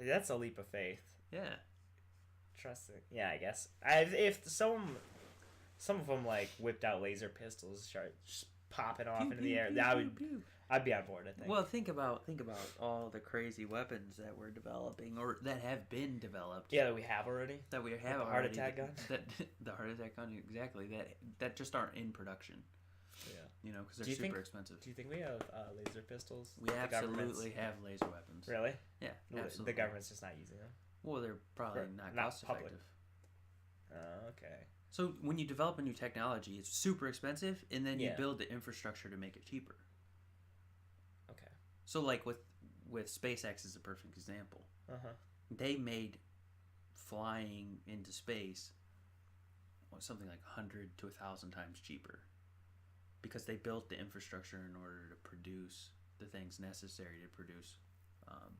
Speaker 2: That's a leap of faith.
Speaker 1: Yeah.
Speaker 2: Trust it. Yeah, I guess. If some of them, like, whipped out laser pistols, start just popping off into the air, I'd be on board, I think.
Speaker 1: Well, think about all the crazy weapons that we're developing, or that have been developed.
Speaker 2: Yeah, that we have already.
Speaker 1: That we have
Speaker 2: the
Speaker 1: already.
Speaker 2: heart attack gun.
Speaker 1: The heart attack gun, exactly. That just aren't in production.
Speaker 2: Yeah.
Speaker 1: Because they're super expensive.
Speaker 2: Do you think we have laser pistols?
Speaker 1: We absolutely have laser weapons.
Speaker 2: Really?
Speaker 1: Yeah, absolutely.
Speaker 2: The government's just not using them.
Speaker 1: Well, they're probably not cost
Speaker 2: public.
Speaker 1: effective.
Speaker 2: Okay.
Speaker 1: So when you develop a new technology, it's super expensive, and then you
Speaker 2: Yeah.
Speaker 1: build the infrastructure to make it cheaper.
Speaker 2: Okay.
Speaker 1: So like with SpaceX is a perfect example.
Speaker 2: Uh-huh.
Speaker 1: They made flying into space something like 100 to 1,000 times cheaper because they built the infrastructure in order to produce the things necessary to produce.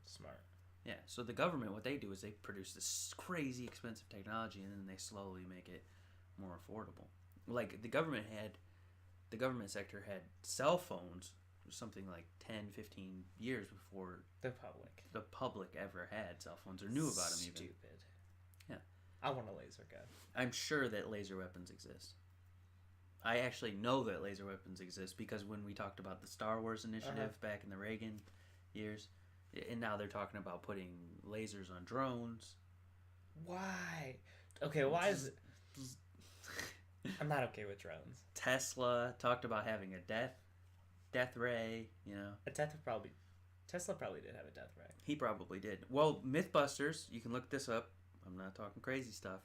Speaker 2: Smart.
Speaker 1: Yeah, so the government, what they do is they produce this crazy expensive technology and then they slowly make it more affordable. like the government sector had cell phones something like 10, 15 years before the public ever had cell phones or knew about them even.
Speaker 2: Stupid.
Speaker 1: Yeah.
Speaker 2: I want a laser gun.
Speaker 1: I'm sure that laser weapons exist. I actually know that laser weapons exist because when we talked about the Star Wars initiative back in the Reagan years, and now they're talking about putting lasers on drones.
Speaker 2: Why? Okay, why is it... I'm not okay with drones.
Speaker 1: Tesla talked about having a death ray, you know.
Speaker 2: Tesla probably did have a death ray.
Speaker 1: He probably did. Well, Mythbusters, you can look this up. I'm not talking crazy stuff.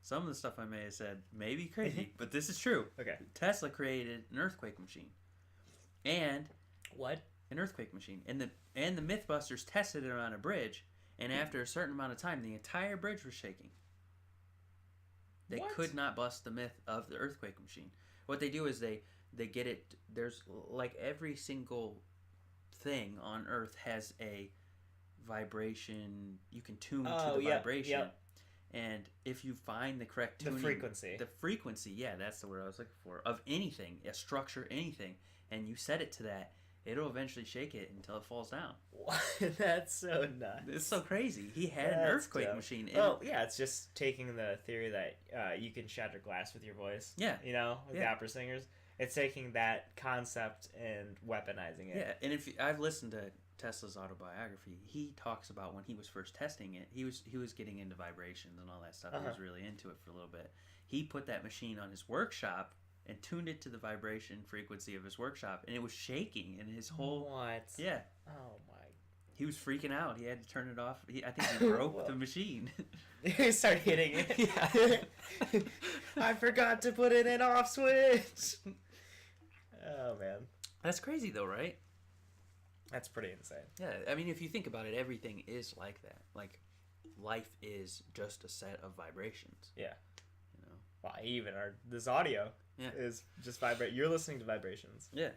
Speaker 1: Some of the stuff I may have said may be crazy, but this is true.
Speaker 2: Okay.
Speaker 1: Tesla created an earthquake machine. And
Speaker 2: what?
Speaker 1: An earthquake machine. And the Mythbusters tested it on a bridge, and after a certain amount of time, the entire bridge was shaking. They could not bust the myth of the earthquake machine. What they do is they get it. There's like every single thing on Earth has a vibration. You can tune to the vibration. Yep. And if you find the correct tuning, the frequency, yeah, that's the word I was looking for, of anything, a structure, anything, and you set it to that, it'll eventually shake it until it falls down.
Speaker 2: That's so nuts.
Speaker 1: It's so crazy. He had an earthquake machine.
Speaker 2: Well, yeah, it's just taking the theory that you can shatter glass with your voice.
Speaker 1: Yeah.
Speaker 2: You know, like the opera singers. It's taking that concept and weaponizing it.
Speaker 1: Yeah, and if I've listened to Tesla's autobiography, he talks about when he was first testing it, he was getting into vibrations and all that stuff. He was really into it for a little bit. He put that machine on his workshop and tuned it to the vibration frequency of his workshop, and it was shaking, and his whole...
Speaker 2: What?
Speaker 1: Yeah.
Speaker 2: Oh, my...
Speaker 1: He was freaking out. He had to turn it off. I think he broke the machine.
Speaker 2: He started hitting it. Yeah. I forgot to put it in off switch. Oh, man.
Speaker 1: That's crazy, though, right?
Speaker 2: That's pretty insane.
Speaker 1: Yeah, I mean, if you think about it, everything is like that. Like, life is just a set of vibrations.
Speaker 2: Yeah.
Speaker 1: You know?
Speaker 2: Well, even this audio is just vibrate. You're listening to vibrations.
Speaker 1: Yeah.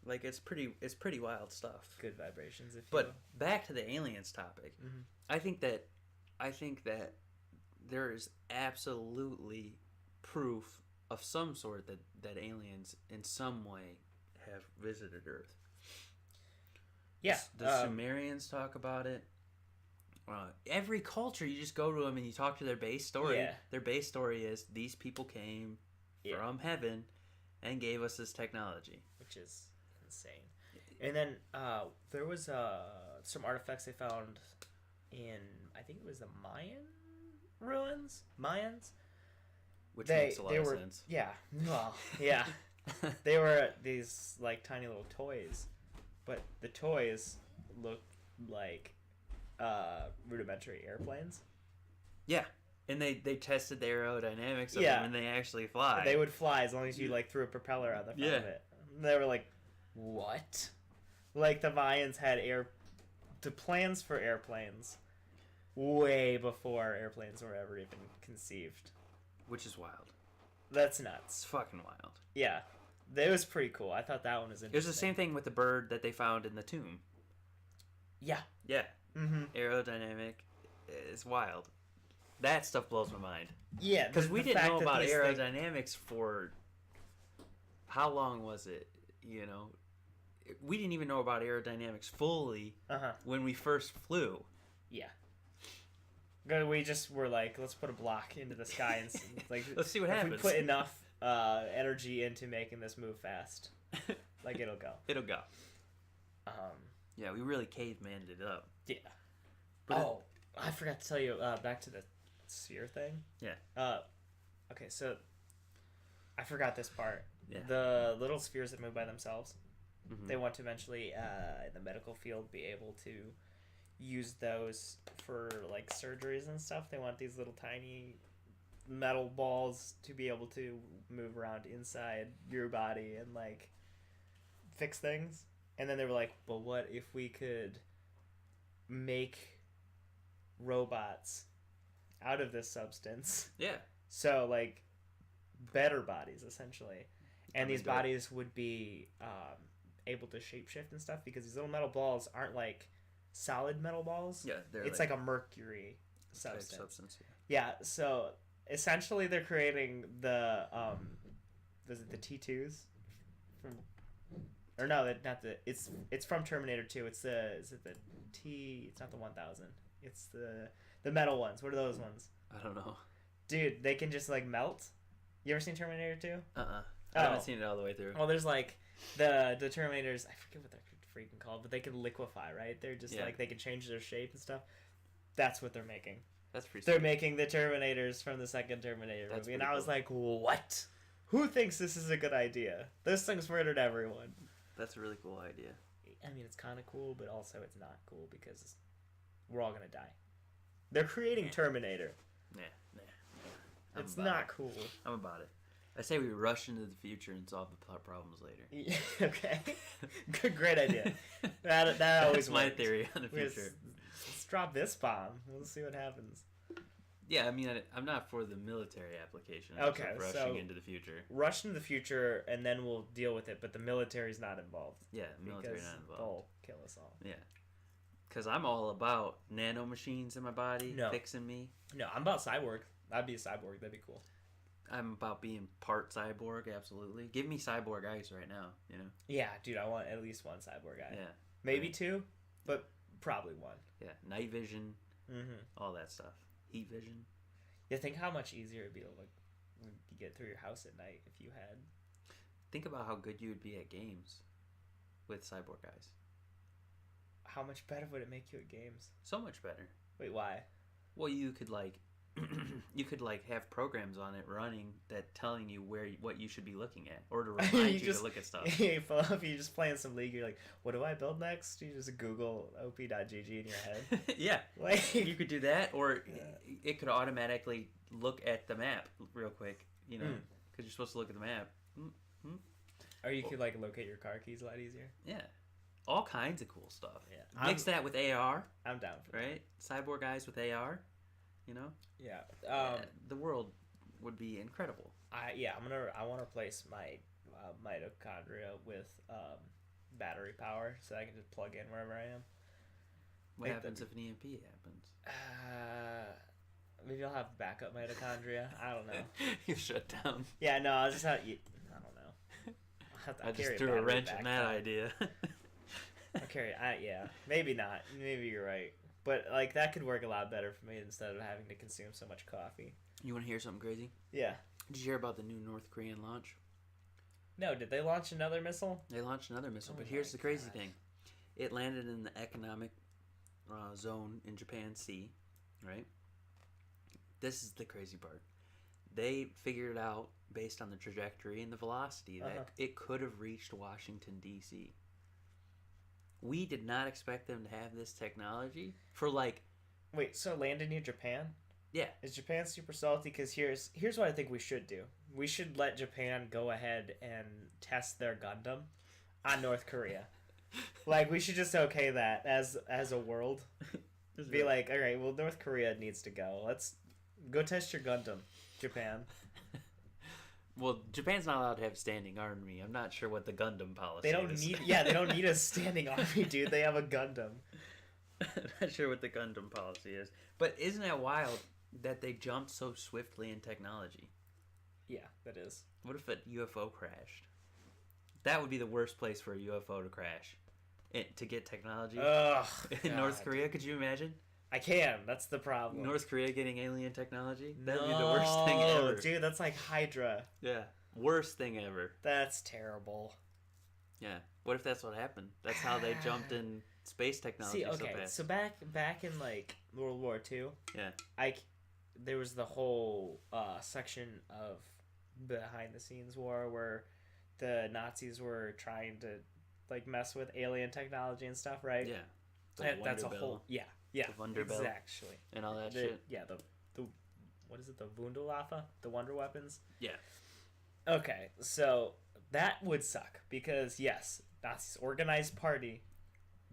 Speaker 1: Like, it's pretty wild stuff.
Speaker 2: Good vibrations, if you
Speaker 1: But
Speaker 2: will.
Speaker 1: back to the aliens topic.
Speaker 2: Mm-hmm.
Speaker 1: I think that there is absolutely proof of some sort that aliens in some way have visited Earth.
Speaker 2: Yeah.
Speaker 1: The Sumerians talk about it. Every culture, you just go to them and you talk to their base story.
Speaker 2: Yeah.
Speaker 1: Their base story is these people came from heaven and gave us this technology.
Speaker 2: Which is insane. And then there was some artifacts they found in, I think it was the Mayan ruins? Mayans?
Speaker 1: Which makes a lot of sense.
Speaker 2: Yeah. Well, yeah. They were these, like, tiny little toys. But the toys looked like rudimentary airplanes.
Speaker 1: Yeah. And they tested the aerodynamics of them, and they actually fly.
Speaker 2: They would fly as long as you, like, threw a propeller on the front of it. And they were like, what? Like, the Mayans had the plans for airplanes way before airplanes were ever even conceived.
Speaker 1: Which is wild.
Speaker 2: That's nuts.
Speaker 1: It's fucking wild.
Speaker 2: Yeah. That was pretty cool. I thought that one was interesting.
Speaker 1: It was the same thing with the bird that they found in the tomb.
Speaker 2: Yeah.
Speaker 1: Yeah.
Speaker 2: Mm-hmm.
Speaker 1: Aerodynamic. It's wild. That stuff blows my mind.
Speaker 2: Yeah.
Speaker 1: Because we didn't know about aerodynamics for... How long was it? You know? We didn't even know about aerodynamics fully when we first flew.
Speaker 2: Yeah. We just were like, let's put a block into the sky and like,
Speaker 1: let's see what happens.
Speaker 2: If we put enough energy into making this move fast, like, it'll go.
Speaker 1: It'll go. Yeah, we really cavemanned it up.
Speaker 2: Yeah. But I forgot to tell you, back to the sphere thing.
Speaker 1: Yeah.
Speaker 2: Okay, so I forgot this part.
Speaker 1: Yeah.
Speaker 2: The little spheres that move by themselves,
Speaker 1: they
Speaker 2: want to eventually, in the medical field, be able to use those for, like, surgeries and stuff. They want these little tiny metal balls to be able to move around inside your body and, like, fix things. And then they were like, but what if we could make robots out of this substance?
Speaker 1: Yeah.
Speaker 2: So, like, better bodies, essentially. And these bodies would be able to shapeshift and stuff, because these little metal balls aren't, like, solid metal balls.
Speaker 1: Yeah,
Speaker 2: it's like a mercury substance.
Speaker 1: Yeah.
Speaker 2: Yeah, so essentially they're creating the was it the T2s from, or no, not the. It's from Terminator 2. It's the is it the T? It's not the 1000. It's the metal ones. What are those ones?
Speaker 1: I don't know.
Speaker 2: Dude, they can just like melt. You ever seen Terminator 2?
Speaker 1: I haven't seen it all the way through.
Speaker 2: Well, there's like the Terminators. I forget what they're freaking called, but they can liquefy, right? They're just like they can change their shape and stuff. That's what they're making.
Speaker 1: That's pretty.
Speaker 2: They're making the Terminators from the second Terminator movie, and I was like, what? Who thinks this is a good idea? This thing's murdered everyone.
Speaker 1: That's a really cool idea.
Speaker 2: I mean, it's kind of cool, but also it's not cool because we're all gonna die. They're creating Terminator.
Speaker 1: Nah.
Speaker 2: It's not cool.
Speaker 1: I'm about it. I say we rush into the future and solve the problems later.
Speaker 2: Yeah, okay. Great idea. That always
Speaker 1: That's my
Speaker 2: works.
Speaker 1: theory on the future.
Speaker 2: Let's drop this bomb. We'll see what happens.
Speaker 1: Yeah, I mean, I'm not for the military application.
Speaker 2: Okay,
Speaker 1: rushing into the future.
Speaker 2: Rush into the future, and then we'll deal with it. But the military's not involved.
Speaker 1: Yeah, military not involved.
Speaker 2: They'll kill us all.
Speaker 1: Yeah, because I'm all about nanomachines in my body fixing me.
Speaker 2: No, I'm about cyborg. I'd be a cyborg. That'd be cool.
Speaker 1: I'm about being part cyborg. Absolutely, give me cyborg ice right now. You know.
Speaker 2: Yeah, dude, I want at least one cyborg guy.
Speaker 1: Yeah,
Speaker 2: maybe two, but probably one.
Speaker 1: Yeah, night vision,
Speaker 2: Mm-hmm.
Speaker 1: all that stuff. Heat vision.
Speaker 2: Yeah, think how much easier it'd be to like get through your house at night if you had.
Speaker 1: Think about how good you would be at games with cyborg eyes.
Speaker 2: How much better would it make you at games?
Speaker 1: So much better.
Speaker 2: Wait, why?
Speaker 1: Well, you could have programs on it running that telling you what you should be looking at, or to remind you to look at stuff.
Speaker 2: If you're just playing some league, you're like, what do I build next? You just Google op.gg in your head.
Speaker 1: Yeah,
Speaker 2: like
Speaker 1: you could do that, or it could automatically look at the map real quick. You know, because you're supposed to look at the map.
Speaker 2: Or you could like locate your car keys a lot easier.
Speaker 1: Yeah, all kinds of cool stuff.
Speaker 2: Yeah,
Speaker 1: mix that with AR.
Speaker 2: I'm down for
Speaker 1: right. Cyborg eyes with AR. You know.
Speaker 2: Yeah.
Speaker 1: The world would be incredible.
Speaker 2: I want to replace my mitochondria with battery power so I can just plug in wherever I am.
Speaker 1: What happens if an EMP happens?
Speaker 2: Maybe I'll have backup mitochondria. I don't know.
Speaker 1: You shut down.
Speaker 2: Yeah, no, I just have. I don't know.
Speaker 1: I just threw a wrench in that idea.
Speaker 2: Yeah, maybe not. Maybe you're right. But like that could work a lot better for me instead of having to consume so much coffee.
Speaker 1: You want to hear something crazy?
Speaker 2: Yeah.
Speaker 1: Did you hear about the new North Korean launch?
Speaker 2: No, did they launch another missile?
Speaker 1: They launched another missile, but here's the crazy thing. It landed in the economic zone in Japan Sea, right? This is the crazy part. They figured out, based on the trajectory and the velocity, that it could have reached Washington, D.C. We did not expect them to have this technology for like...
Speaker 2: Wait, so landed near Japan?
Speaker 1: Yeah.
Speaker 2: Is Japan super salty? Because here's what I think we should do. We should let Japan go ahead and test their Gundam on North Korea. Like, we should just okay that as a world. Be like, all right, well, North Korea needs to go. Let's go test your Gundam, Japan.
Speaker 1: Well, Japan's not allowed to have a standing army. I'm not sure what the Gundam policy is.
Speaker 2: They don't need a standing army, dude. They have a Gundam.
Speaker 1: I'm not sure what the Gundam policy is. But isn't that wild that they jumped so swiftly in technology?
Speaker 2: Yeah, that is.
Speaker 1: What if a UFO crashed? That would be the worst place for a UFO to crash. To get technology.
Speaker 2: Ugh,
Speaker 1: in North Korea, could you imagine?
Speaker 2: I can. That's the problem.
Speaker 1: North Korea getting alien technology? That would be the worst thing ever.
Speaker 2: Dude, that's like Hydra.
Speaker 1: Yeah. Worst thing ever.
Speaker 2: That's terrible.
Speaker 1: Yeah. What if that's what happened? That's how they jumped in space technology so fast.
Speaker 2: So back in like World War II,
Speaker 1: yeah,
Speaker 2: there was the whole section of behind the scenes war where the Nazis were trying to like mess with alien technology and stuff, right?
Speaker 1: Yeah.
Speaker 2: That's a whole the Wunderbell, exactly,
Speaker 1: and all that shit.
Speaker 2: Yeah, the what is it? The Wunderwaffe, the Wonder Weapons.
Speaker 1: Yeah.
Speaker 2: Okay, so that would suck because yes, Nazis organized party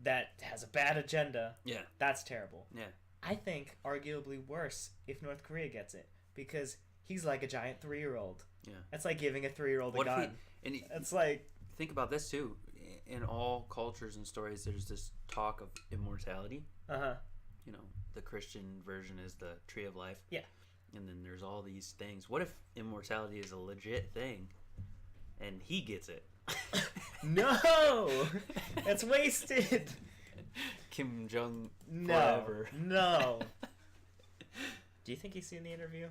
Speaker 2: that has a bad agenda.
Speaker 1: Yeah.
Speaker 2: That's terrible.
Speaker 1: Yeah.
Speaker 2: I think arguably worse if North Korea gets it because he's like a giant 3-year-old.
Speaker 1: Yeah.
Speaker 2: That's like giving a 3-year-old a gun. It's like
Speaker 1: think about this too. In all cultures and stories, there's this talk of immortality. You know, the Christian version is the tree of life.
Speaker 2: Yeah.
Speaker 1: And then there's all these things. What if immortality is a legit thing? and he gets it.
Speaker 2: No! That's wasted!
Speaker 1: Kim Jong
Speaker 2: No.
Speaker 1: forever.
Speaker 2: No. Do you think he's seen the interview?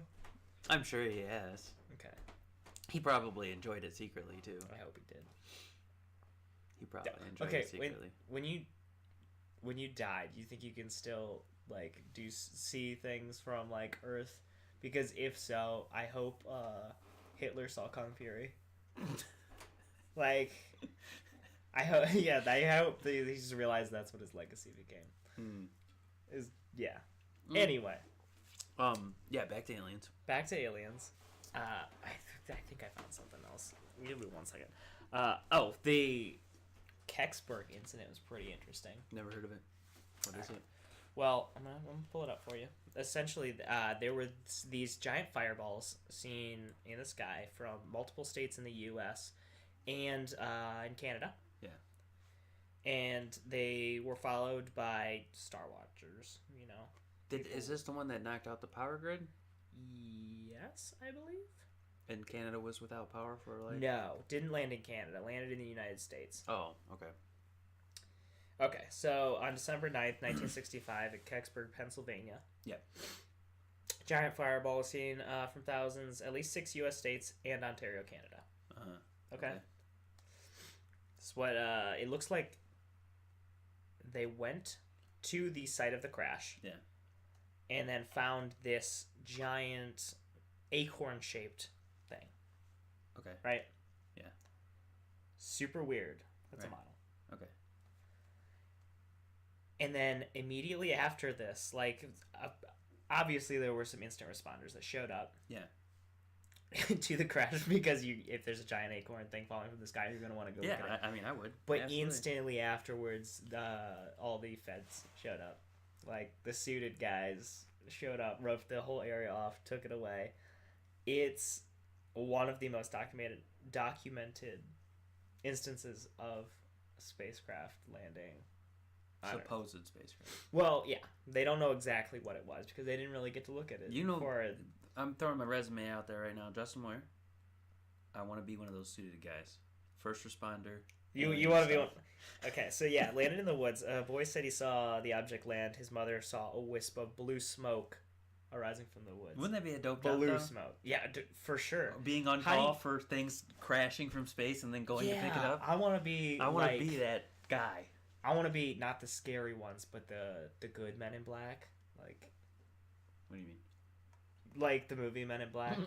Speaker 1: I'm sure he has.
Speaker 2: Okay.
Speaker 1: He probably enjoyed it secretly, too.
Speaker 2: I hope he did.
Speaker 1: He probably enjoyed it secretly.
Speaker 2: When you die, do you think you can still, like, see things from, like, Earth? Because if so, I hope Hitler saw Kung Fury. Like, I hope he just realized that's what his legacy became. Anyway.
Speaker 1: Yeah, back to aliens.
Speaker 2: I think I found something else. Give me 1 second. The Kecksburg incident was pretty interesting.
Speaker 1: Never heard of it. What is it?
Speaker 2: Well, I'm gonna pull it up for you. Essentially, there were these giant fireballs seen in the sky from multiple states in the U.S. and in Canada.
Speaker 1: Yeah.
Speaker 2: And they were followed by Star Watchers, you know.
Speaker 1: Is this the one that knocked out the power grid?
Speaker 2: Yes, I believe.
Speaker 1: And Canada was without power for like...
Speaker 2: No, didn't land in Canada. Landed in the United States.
Speaker 1: Oh, okay.
Speaker 2: Okay, so on December 9th, 1965, at Kecksburg, Pennsylvania.
Speaker 1: Yep.
Speaker 2: Giant fireball was seen from thousands, at least 6 U.S. states and Ontario, Canada. Okay. So what it looks like they went to the site of the crash.
Speaker 1: Yeah.
Speaker 2: And then found this giant acorn-shaped thing.
Speaker 1: Okay.
Speaker 2: Right?
Speaker 1: Yeah.
Speaker 2: Super weird. That's
Speaker 1: right.
Speaker 2: a model.
Speaker 1: Okay.
Speaker 2: And then immediately after this, like, obviously there were some instant responders that showed up.
Speaker 1: Yeah.
Speaker 2: To the crash, because if there's a giant acorn thing falling from the sky, you're going to want to go look at it.
Speaker 1: I mean, I would.
Speaker 2: But
Speaker 1: Absolutely.
Speaker 2: instantly afterwards, all the feds showed up. Like, the suited guys showed up, roped the whole area off, took it away. It's one of the most documented instances of a spacecraft landing.
Speaker 1: Supposed spacecraft.
Speaker 2: Well, yeah. They don't know exactly what it was because they didn't really get to look at it.
Speaker 1: You know, I'm throwing my resume out there right now. Justin Moyer. I want to be one of those suited guys. First responder.
Speaker 2: You want to be one. Okay, so yeah, landed in the woods. A boy said he saw the object land. His mother saw a wisp of blue smoke arising from the woods.
Speaker 1: Wouldn't that be a dope job,
Speaker 2: blue smoke? Yeah, for sure.
Speaker 1: Being on call for things crashing from space and then going to pick it up.
Speaker 2: I want to be.
Speaker 1: I want to be that guy.
Speaker 2: I want to be not the scary ones, but the good Men in Black. Like.
Speaker 1: What do you mean?
Speaker 2: Like the movie Men in Black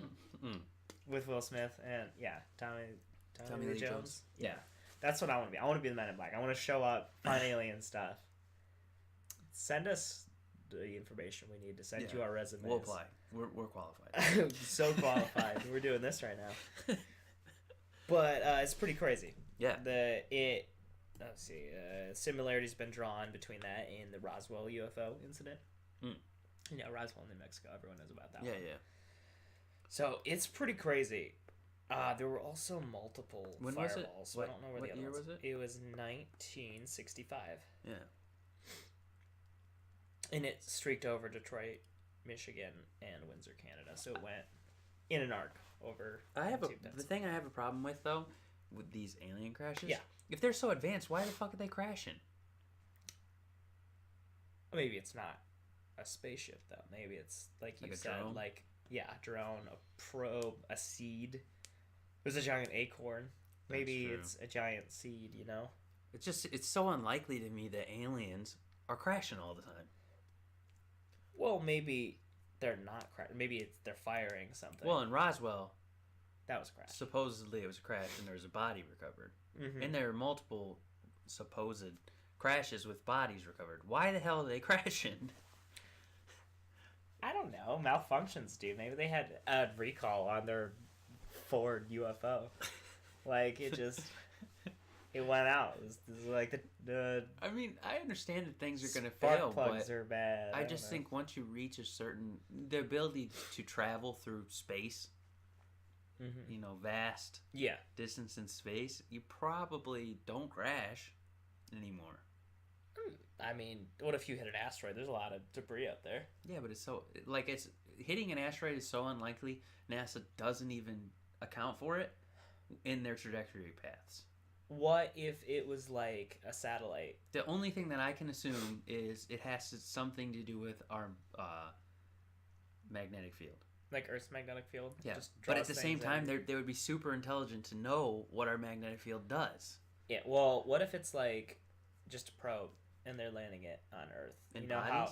Speaker 2: with Will Smith and Tommy Lee Jones. Yeah. That's what I want to be. I want to be the Men in Black. I want to show up, find alien stuff. Send us the information we need to send you our resumes.
Speaker 1: We'll apply. We're qualified.
Speaker 2: So qualified. We're doing this right now. But it's pretty crazy.
Speaker 1: Yeah.
Speaker 2: Let's see. Similarities been drawn between that and the Roswell UFO incident. Yeah, Roswell, New Mexico. Everyone knows about that one.
Speaker 1: Yeah.
Speaker 2: So it's pretty crazy. There were also multiple fireballs. So I don't know where the other
Speaker 1: year
Speaker 2: ones.
Speaker 1: Was it?
Speaker 2: It was 1965.
Speaker 1: Yeah.
Speaker 2: And it streaked over Detroit, Michigan, and Windsor, Canada. So it went in an arc over.
Speaker 1: The thing I have a problem with though, with these alien crashes.
Speaker 2: Yeah.
Speaker 1: If they're so advanced, why the fuck are they crashing?
Speaker 2: Maybe it's not a spaceship though. Maybe it's like you said,
Speaker 1: drone?
Speaker 2: A drone, a probe, a seed. It was a giant acorn. Maybe it's a giant seed, you know?
Speaker 1: It's so unlikely to me that aliens are crashing all the time.
Speaker 2: Well, maybe they're not crashing. Maybe they're firing something.
Speaker 1: Well, in Roswell,
Speaker 2: that was a crash.
Speaker 1: Supposedly it was a crash and there was a body recovered.
Speaker 2: Mm-hmm.
Speaker 1: And there are multiple supposed crashes with bodies recovered. Why the hell are they crashing?
Speaker 2: I don't know. Malfunctions, dude. Maybe they had a recall on their Ford UFO. Like, it went out. It was like the
Speaker 1: I mean, I understand that things are going to
Speaker 2: spark
Speaker 1: fail,
Speaker 2: plugs
Speaker 1: but
Speaker 2: are bad.
Speaker 1: I just think once you reach the ability to travel through space, vast distance in space, you probably don't crash anymore.
Speaker 2: I mean, what if you hit an asteroid? There's a lot of debris out there.
Speaker 1: Yeah, but it's hitting an asteroid is so unlikely. NASA doesn't even account for it. in their trajectory paths.
Speaker 2: What if it was like a satellite?
Speaker 1: The only thing that I can assume is it has something to do with our magnetic field.
Speaker 2: Like Earth's magnetic field?
Speaker 1: Yeah,
Speaker 2: Just
Speaker 1: but at
Speaker 2: draws
Speaker 1: the same
Speaker 2: things
Speaker 1: time,
Speaker 2: in.
Speaker 1: they would be super intelligent to know what our magnetic field does.
Speaker 2: Yeah, well, what if it's like just a probe and they're landing it on Earth?
Speaker 1: And
Speaker 2: You know
Speaker 1: bodies?
Speaker 2: how.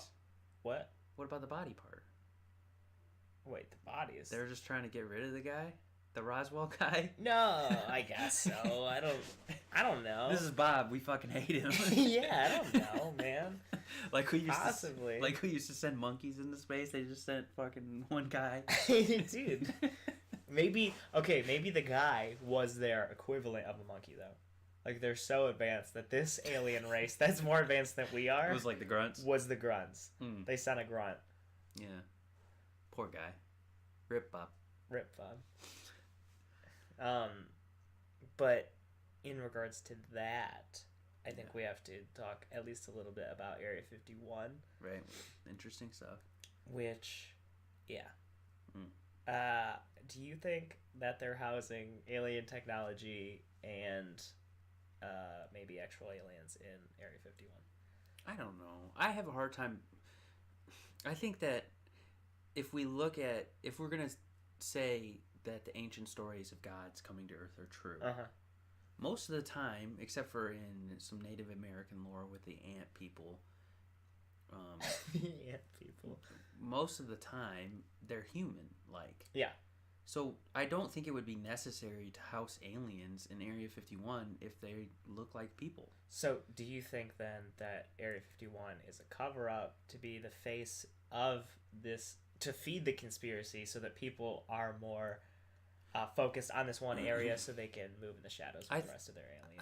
Speaker 2: What?
Speaker 1: What about the body part?
Speaker 2: Wait, the bodies.
Speaker 1: They're just trying to get rid of the guy? The Roswell guy?
Speaker 2: No, I guess so. I don't know.
Speaker 1: This is Bob. We fucking hate him.
Speaker 2: Yeah, I don't know, man.
Speaker 1: Like who used
Speaker 2: Possibly.
Speaker 1: to, like who used to send monkeys into space? They just sent fucking one guy.
Speaker 2: Dude. Maybe the guy was their equivalent of a monkey, though. Like, they're so advanced that this alien race that's more advanced than we are
Speaker 1: It was like the grunts.
Speaker 2: was the grunts.
Speaker 1: Hmm.
Speaker 2: They sent a grunt.
Speaker 1: Yeah. Poor guy. Rip Bob.
Speaker 2: Rip Bob. But in regards to that, I think we have to talk at least a little bit about Area 51.
Speaker 1: Right. Interesting stuff.
Speaker 2: Which, yeah.
Speaker 1: Mm.
Speaker 2: Do you think that they're housing alien technology and maybe actual aliens in Area 51?
Speaker 1: I don't know. I have a hard time. I think that if we're going to say that the ancient stories of gods coming to Earth are true, most of the time, except for in some Native American lore with the ant people,
Speaker 2: Ant people.
Speaker 1: most of the time they're human-like.
Speaker 2: Yeah.
Speaker 1: So I don't think it would be necessary to house aliens in Area 51 if they look like people.
Speaker 2: So do you think then that Area 51 is a cover-up to be the face of this, to feed the conspiracy so that people are more focused on this one area so they can move in the shadows with the rest of their alien?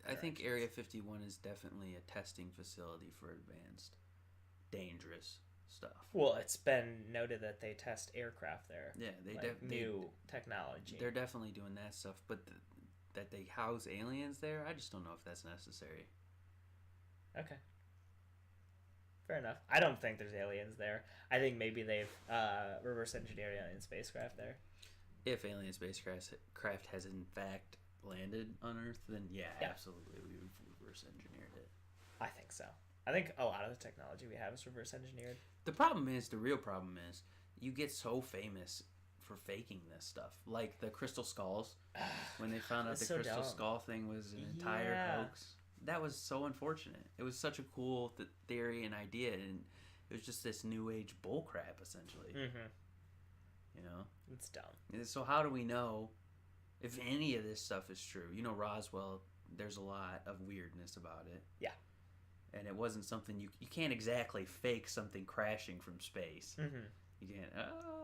Speaker 1: I think Area 51 is definitely a testing facility for advanced, dangerous stuff.
Speaker 2: Well, it's been noted that they test aircraft there.
Speaker 1: Yeah,
Speaker 2: new technology.
Speaker 1: They're definitely doing that stuff, but that they house aliens there, I just don't know if that's necessary.
Speaker 2: Okay. Fair enough. I don't think there's aliens there. I think maybe they've reverse engineered alien spacecraft there.
Speaker 1: If alien spacecraft has in fact landed on Earth, then yeah. Absolutely, we've reverse engineered it.
Speaker 2: I think so. I think a lot of the technology we have is reverse engineered.
Speaker 1: The real problem is, you get so famous for faking this stuff. Like the crystal skulls, when they found out the crystal skull thing was an entire hoax. That was so unfortunate. It was such a cool theory and idea, and it was just this new age bullcrap, essentially.
Speaker 2: Mm-hmm.
Speaker 1: You know?
Speaker 2: It's dumb.
Speaker 1: So how do we know if any of this stuff is true? You know, Roswell, there's a lot of weirdness about it.
Speaker 2: Yeah.
Speaker 1: And it wasn't something you can't exactly fake something crashing from space.
Speaker 2: Mm-hmm.
Speaker 1: You can't.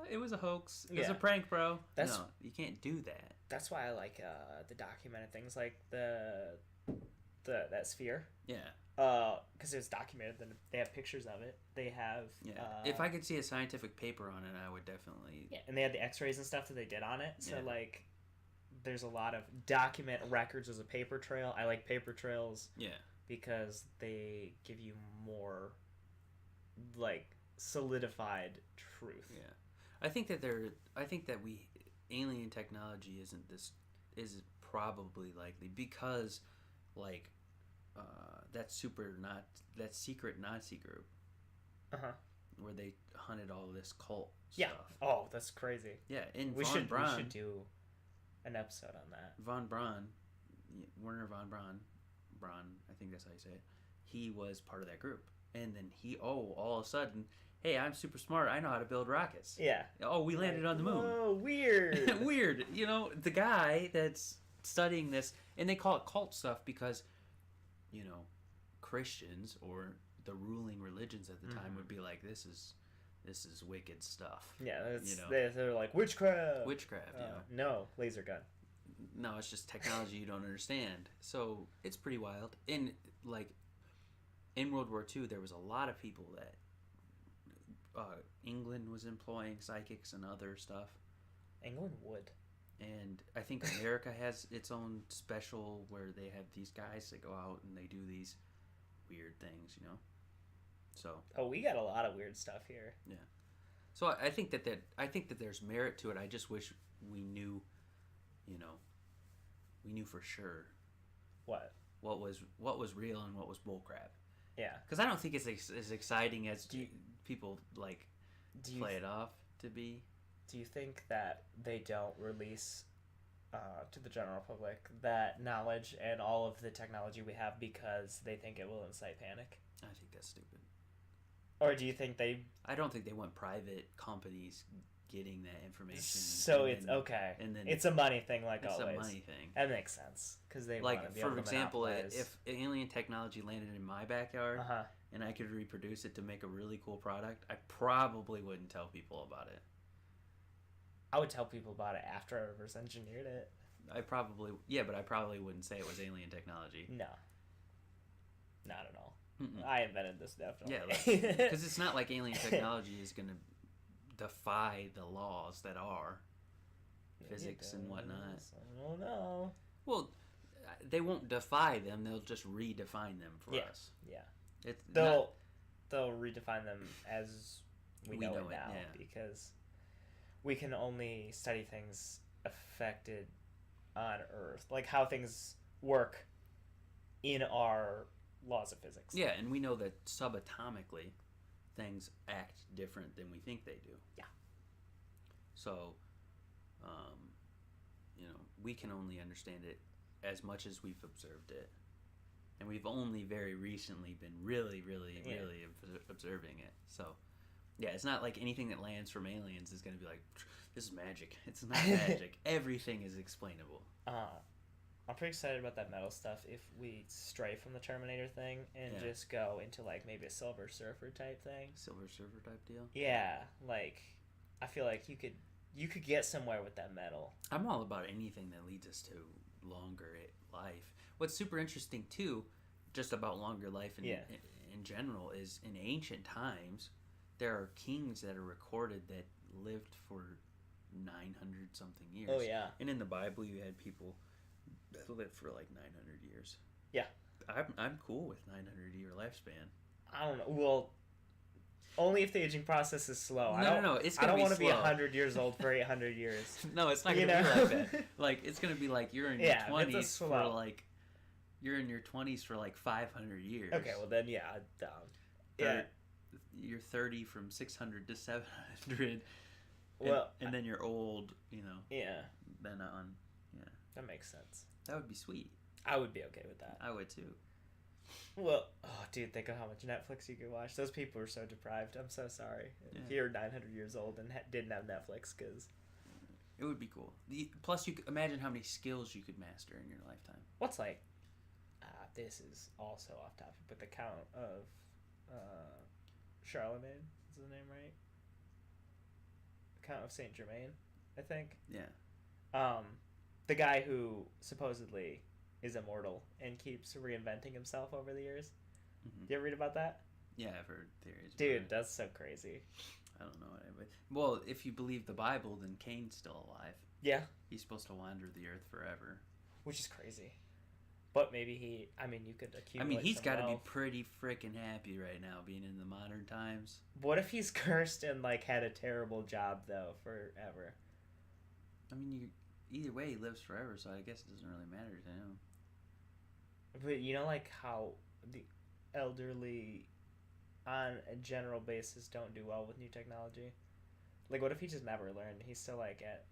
Speaker 1: It was a hoax. It was a prank, bro. No, you can't do that.
Speaker 2: That's why I like the documented things like that sphere.
Speaker 1: Yeah.
Speaker 2: Because it was documented. Then they have pictures of it. They have.
Speaker 1: Yeah. If I could see a scientific paper on it, I would definitely.
Speaker 2: Yeah, and they had the X-rays and stuff that they did on it. So like, there's a lot of document records as a paper trail. I like paper trails. Yeah. Because they give you more, like, solidified truth.
Speaker 1: Yeah, I think that alien technology is probably likely because, like, that secret Nazi group. Where they hunted all this cult stuff.
Speaker 2: Oh, that's crazy.
Speaker 1: Yeah, and
Speaker 2: we should do an episode on that.
Speaker 1: Werner von Braun, I think that's how you say it. He was part of that group, and then all of a sudden, hey, I'm super smart. I know how to build rockets.
Speaker 2: Yeah.
Speaker 1: Oh, we landed on the moon.
Speaker 2: Oh, weird.
Speaker 1: Weird. You know, the guy that's studying this, and they call it cult stuff because, you know, Christians or the ruling religions at the time would be like, this is wicked stuff.
Speaker 2: Yeah, they're like witchcraft.
Speaker 1: Witchcraft.
Speaker 2: No, laser gun.
Speaker 1: No, it's just technology you don't understand. So it's pretty wild. In World War II, there was a lot of people that England was employing psychics and other stuff.
Speaker 2: England would.
Speaker 1: And I think America has its own special where they have these guys that go out and they do these weird things, you know. So.
Speaker 2: We got a lot of weird stuff here.
Speaker 1: Yeah. So I think that there's merit to it. I just wish we knew, you know, we knew for sure
Speaker 2: What?
Speaker 1: what was real and what was bullcrap.
Speaker 2: Yeah.
Speaker 1: Because I don't think it's as exciting as people
Speaker 2: Do
Speaker 1: play it off to be.
Speaker 2: Do you think that they don't release to the general public that knowledge and all of the technology we have because they think it will incite panic?
Speaker 1: I think that's stupid.
Speaker 2: Or do you think they...
Speaker 1: I don't think they want private companies getting that information.
Speaker 2: So it's okay.
Speaker 1: And then
Speaker 2: it's a money thing, like
Speaker 1: it's
Speaker 2: always.
Speaker 1: It's a money thing.
Speaker 2: That makes sense because they want to be able to
Speaker 1: example,
Speaker 2: monopolize.
Speaker 1: if alien technology landed in my backyard
Speaker 2: Uh-huh.
Speaker 1: and I could reproduce it to make a really cool product, I probably wouldn't tell people about it.
Speaker 2: I would tell people about it after I reverse engineered it.
Speaker 1: But I probably wouldn't say it was alien technology.
Speaker 2: No. Not at all.
Speaker 1: Mm-mm.
Speaker 2: I invented this, definitely.
Speaker 1: Yeah, because it's not like alien technology is going to defy the laws that are physics and whatnot.
Speaker 2: I don't know.
Speaker 1: Well, they won't defy them. They'll just redefine them for us.
Speaker 2: Yeah.
Speaker 1: It's
Speaker 2: They'll redefine them as we know it now because we can only study things affected on Earth, like how things work in our laws of physics.
Speaker 1: Yeah, and we know that subatomically things act different than we think they do.
Speaker 2: Yeah.
Speaker 1: So, we can only understand it as much as we've observed it. And we've only very recently been really observing it. So, yeah, it's not like anything that lands from aliens is going to be like, this is magic. It's not magic. Everything is explainable.
Speaker 2: I'm pretty excited about that metal stuff if we stray from the Terminator thing and just go into like maybe a Silver Surfer type thing.
Speaker 1: Silver Surfer type deal?
Speaker 2: Yeah, like I feel like you could get somewhere with that metal.
Speaker 1: I'm all about anything that leads us to longer life. What's super interesting too, just about longer life in general, is in ancient times there are kings that are recorded that lived for 900 something years.
Speaker 2: Oh yeah.
Speaker 1: And in the Bible you had people that lived for like 900 years.
Speaker 2: Yeah.
Speaker 1: I'm cool with 900-year lifespan.
Speaker 2: I don't know. Well, only if the aging process is slow.
Speaker 1: No, it's gonna
Speaker 2: I don't
Speaker 1: be
Speaker 2: want to be
Speaker 1: slow.
Speaker 2: 100 years old for 800 years.
Speaker 1: No, it's not gonna be like that. Like it's gonna be like you're in your 20s for like you're in your 20s for like 500 years.
Speaker 2: Okay, well then down. Yeah.
Speaker 1: You're 30 from 600 to 700. And then you're old,
Speaker 2: Yeah.
Speaker 1: Then on. Yeah.
Speaker 2: That makes sense.
Speaker 1: That would be sweet.
Speaker 2: I would be okay with that.
Speaker 1: I would too.
Speaker 2: Well, dude, think of how much Netflix you could watch. Those people are so deprived. I'm so sorry.
Speaker 1: Yeah.
Speaker 2: If you're 900 years old and didn't have Netflix, because
Speaker 1: it would be cool. Plus, you could imagine how many skills you could master in your lifetime.
Speaker 2: What's like? This is also off topic, but the Count of Charlemagne is the name, right? Count of Saint Germain, I think.
Speaker 1: Yeah.
Speaker 2: The guy who supposedly is immortal and keeps reinventing himself over the years.
Speaker 1: Mm-hmm.
Speaker 2: You ever read about that?
Speaker 1: Yeah, I've heard theories.
Speaker 2: Dude, that's so crazy.
Speaker 1: I don't know. Well, if you believe the Bible, then Cain's still alive.
Speaker 2: Yeah.
Speaker 1: He's supposed to wander the earth forever.
Speaker 2: Which is crazy. But maybe you could accumulate
Speaker 1: he's got to be
Speaker 2: wealth.
Speaker 1: pretty freaking happy right now being in the modern times.
Speaker 2: What if he's cursed and, like, had a terrible job, though, forever?
Speaker 1: Either way, he lives forever, so I guess it doesn't really matter to him.
Speaker 2: But you know, like, how the elderly, on a general basis, don't do well with new technology? Like, what if he just never learned? He's still, like, at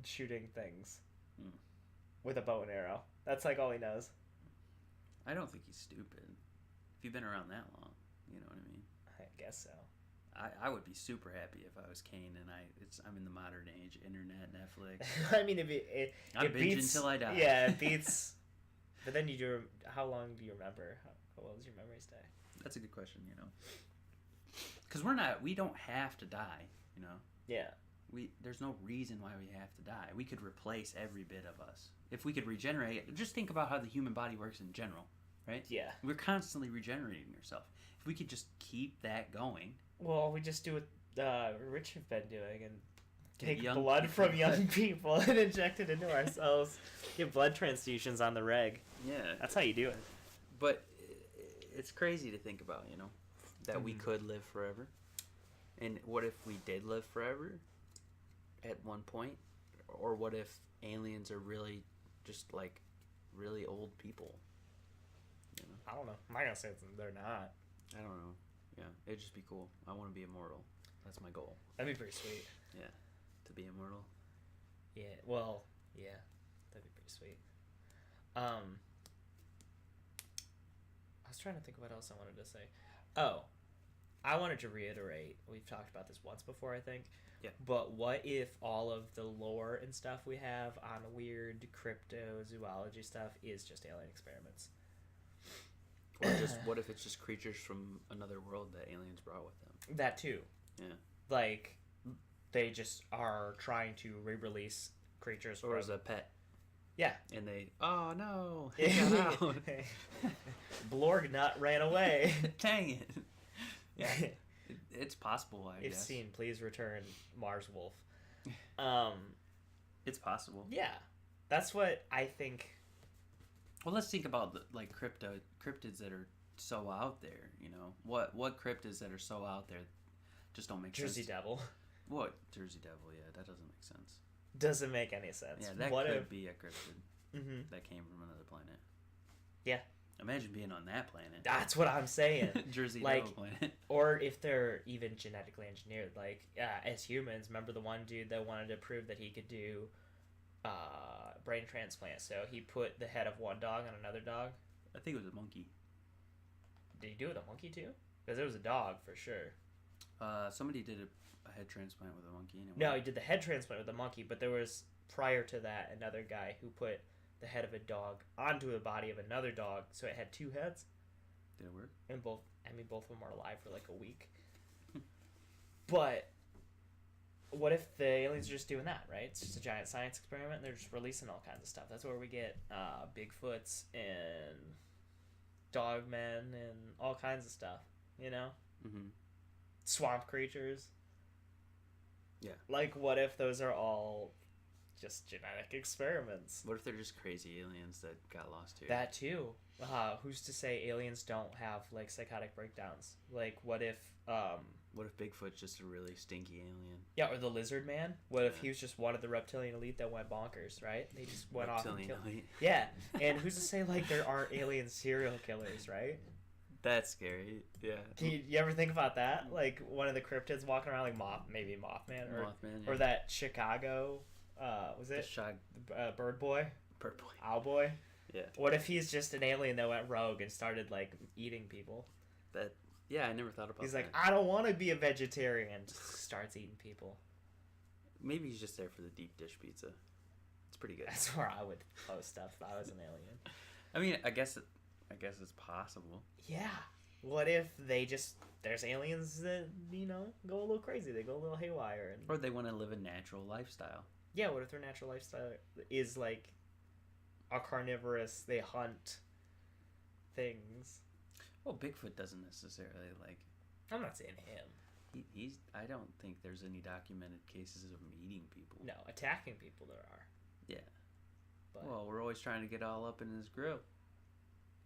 Speaker 2: shooting things with a bow and arrow. That's, like, all he knows.
Speaker 1: I don't think he's stupid. If you've been around that long, you know what I mean?
Speaker 2: I guess so.
Speaker 1: I would be super happy if I was Kane and I'm in the modern age, internet, Netflix.
Speaker 2: I mean, it
Speaker 1: I'm binging
Speaker 2: beats,
Speaker 1: until I die.
Speaker 2: Yeah, it beats. But then how long do you remember? How well does your memory stay?
Speaker 1: That's a good question, Because we don't have to die,
Speaker 2: Yeah.
Speaker 1: There's no reason why we have to die. We could replace every bit of us. If we could regenerate, just think about how the human body works in general, right?
Speaker 2: Yeah.
Speaker 1: We're constantly regenerating ourselves. If we could just keep that going.
Speaker 2: Well, we just do what rich have been doing and take
Speaker 1: young
Speaker 2: blood
Speaker 1: people.
Speaker 2: from young people and inject it into ourselves. Get blood transfusions on the reg.
Speaker 1: Yeah.
Speaker 2: That's how you do it.
Speaker 1: But it's crazy to think about, that we could live forever. And what if we did live forever at one point? Or what if aliens are really just like really old people. You know?
Speaker 2: I don't know. I'm not gonna say they're not.
Speaker 1: I don't know. Yeah, it'd just be cool. I want to be immortal. That's my goal.
Speaker 2: That'd be pretty sweet.
Speaker 1: Yeah, to be immortal.
Speaker 2: Yeah. Well, yeah, that'd be pretty sweet. I was trying to think of what else I wanted to say. Oh, I wanted to reiterate. We've talked about this once before, I think.
Speaker 1: Yeah.
Speaker 2: But what if all of the lore and stuff we have on weird cryptozoology stuff is just alien experiments?
Speaker 1: Or just what if it's just creatures from another world that aliens brought with them?
Speaker 2: That too.
Speaker 1: Yeah.
Speaker 2: Like, they just are trying to re-release creatures
Speaker 1: Or as a pet.
Speaker 2: Yeah.
Speaker 1: And they, oh no, he got out.
Speaker 2: Blorg nut ran away.
Speaker 1: Dang it. Yeah. It's possible, I
Speaker 2: If
Speaker 1: guess.
Speaker 2: seen, please return Mars Wolf.
Speaker 1: It's possible.
Speaker 2: Yeah. That's what I think.
Speaker 1: Well, let's think about the, like cryptids that are so out there. You know, what cryptids that are so out there just don't make sense.
Speaker 2: Jersey Devil.
Speaker 1: What Jersey Devil? Yeah, that doesn't make sense.
Speaker 2: Doesn't make any sense.
Speaker 1: Yeah, that could be a cryptid that came from another planet.
Speaker 2: Yeah.
Speaker 1: Imagine being on that planet.
Speaker 2: That's what I'm saying.
Speaker 1: Jersey
Speaker 2: like,
Speaker 1: Devil planet.
Speaker 2: Or if they're even genetically engineered. Like, as humans, remember the one dude that wanted to prove that he could do brain transplant? So he put the head of one dog on another dog.
Speaker 1: I think it was a monkey.
Speaker 2: Did he do it with a monkey too? Because it was a dog for sure.
Speaker 1: Somebody did a head transplant with a monkey. And
Speaker 2: No, he did the head transplant with a monkey, but there was, prior to that, another guy who put the head of a dog onto the body of another dog, so it had two heads.
Speaker 1: Did it work?
Speaker 2: And both of them were alive for like a week. But what if the aliens are just doing that, right? It's just a giant science experiment, and they're just releasing all kinds of stuff. That's where we get Bigfoots and dogmen and all kinds of stuff, you know?
Speaker 1: Mm-hmm.
Speaker 2: Swamp creatures.
Speaker 1: Yeah.
Speaker 2: Like, what if those are all just genetic experiments?
Speaker 1: What if they're just crazy aliens that got lost here?
Speaker 2: That too. Who's to say aliens don't have like psychotic breakdowns? Like, what if
Speaker 1: Bigfoot's just a really stinky alien?
Speaker 2: Yeah, or the lizard man? What if he was just one of the reptilian elite that went bonkers, right? They just went off and killed.
Speaker 1: Elite.
Speaker 2: Yeah, and who's to say like there aren't alien serial killers, right?
Speaker 1: That's scary. Yeah.
Speaker 2: You ever think about that? Like one of the cryptids walking around like Mothman, or
Speaker 1: Mothman, yeah.
Speaker 2: or that Chicago, was it Bird Boy?
Speaker 1: Bird Boy.
Speaker 2: Owl Boy.
Speaker 1: Yeah.
Speaker 2: What if he's just an alien that went rogue and started like eating people?
Speaker 1: Yeah, I never thought about that.
Speaker 2: He's like, I don't want to be a vegetarian. Just starts eating people.
Speaker 1: Maybe he's just there for the deep dish pizza. It's pretty good.
Speaker 2: That's where I would post stuff if I was an alien.
Speaker 1: I mean, I guess it's possible.
Speaker 2: Yeah. What if there's aliens that, go a little crazy. They go a little haywire.
Speaker 1: Or they want to live a natural lifestyle.
Speaker 2: Yeah, what if their natural lifestyle is like a carnivorous, they hunt things.
Speaker 1: Well, Bigfoot doesn't necessarily like.
Speaker 2: I'm not saying him.
Speaker 1: He's. I don't think there's any documented cases of him eating people.
Speaker 2: No, attacking people there are.
Speaker 1: Yeah.
Speaker 2: But,
Speaker 1: well, we're always trying to get all up in his grill.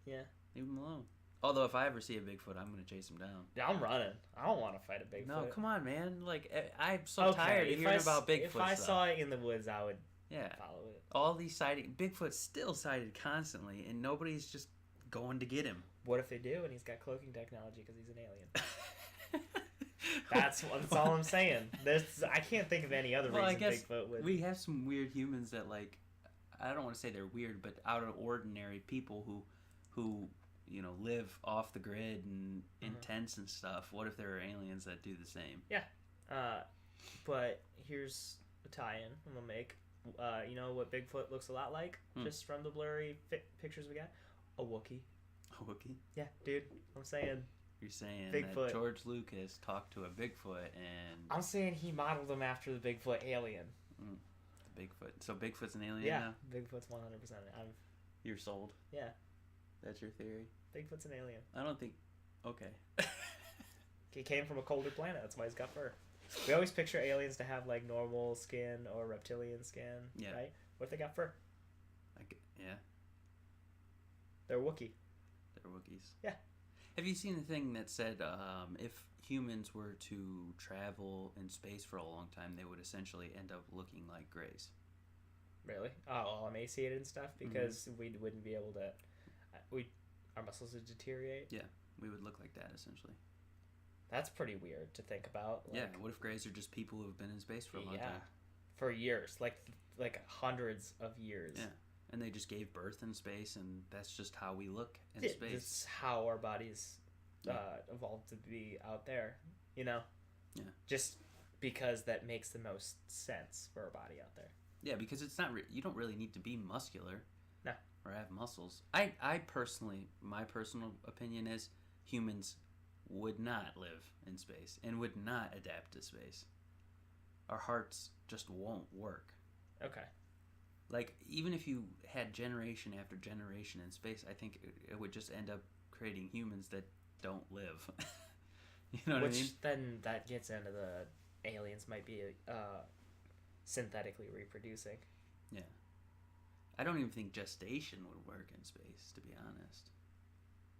Speaker 2: Yeah.
Speaker 1: Leave him alone. Although if I ever see a Bigfoot, I'm gonna chase him down.
Speaker 2: Yeah, I'm running. I don't want to fight a Bigfoot.
Speaker 1: No, come on, man. Like I'm so tired of hearing about Bigfoot.
Speaker 2: If I saw it in the woods, I would follow it.
Speaker 1: All these sighting, Bigfoot's still sighted constantly, and nobody's just going to get him.
Speaker 2: What if they do, and he's got cloaking technology because he's an alien? That's all I'm saying. I can't think of any other reason Bigfoot would.
Speaker 1: We have some weird humans that like. I don't want to say they're weird, but out of ordinary people who live off the grid and in tents and stuff. What if there are aliens that do the same?
Speaker 2: Yeah. But here's a tie-in I'm gonna make. You know what Bigfoot looks a lot like, just from the blurry pictures we got? A Wookiee.
Speaker 1: A Wookiee?
Speaker 2: Yeah, dude. I'm saying.
Speaker 1: You're saying
Speaker 2: Bigfoot.
Speaker 1: that George Lucas talked to a Bigfoot and.
Speaker 2: I'm saying he modeled him after the Bigfoot alien.
Speaker 1: The Bigfoot. So Bigfoot's an alien now?
Speaker 2: Bigfoot's 100%.
Speaker 1: You're sold?
Speaker 2: Yeah.
Speaker 1: That's your theory?
Speaker 2: Bigfoot's an alien.
Speaker 1: I don't think. Okay.
Speaker 2: He came from a colder planet. That's why he's got fur. We always picture aliens to have like normal skin or reptilian skin, right? What if they got fur?
Speaker 1: Yeah.
Speaker 2: They're Wookiee.
Speaker 1: They're Wookiees.
Speaker 2: Yeah.
Speaker 1: Have you seen the thing that said if humans were to travel in space for a long time, they would essentially end up looking like Greys?
Speaker 2: Really? Oh, all emaciated and stuff because we wouldn't be able to. Our muscles would deteriorate.
Speaker 1: Yeah, we would look like that essentially.
Speaker 2: That's pretty weird to think about.
Speaker 1: Yeah. What if Greys are just people who have been in space for a long time?
Speaker 2: For years, like hundreds of years.
Speaker 1: Yeah, and they just gave birth in space, and that's just how we look in space.
Speaker 2: It's how our bodies evolved to be out there. You know.
Speaker 1: Yeah.
Speaker 2: Just because that makes the most sense for our body out there.
Speaker 1: Yeah, because it's not. You don't really need to be muscular.
Speaker 2: No.
Speaker 1: Or have muscles. I personally, my personal opinion is humans would not live in space and would not adapt to space. Our hearts just won't work.
Speaker 2: Okay.
Speaker 1: Like, even if you had generation after generation in space, I think it would just end up creating humans that don't live. You know what I mean?
Speaker 2: Which then that gets into the aliens might be synthetically reproducing.
Speaker 1: Yeah. I don't even think gestation would work in space, to be honest.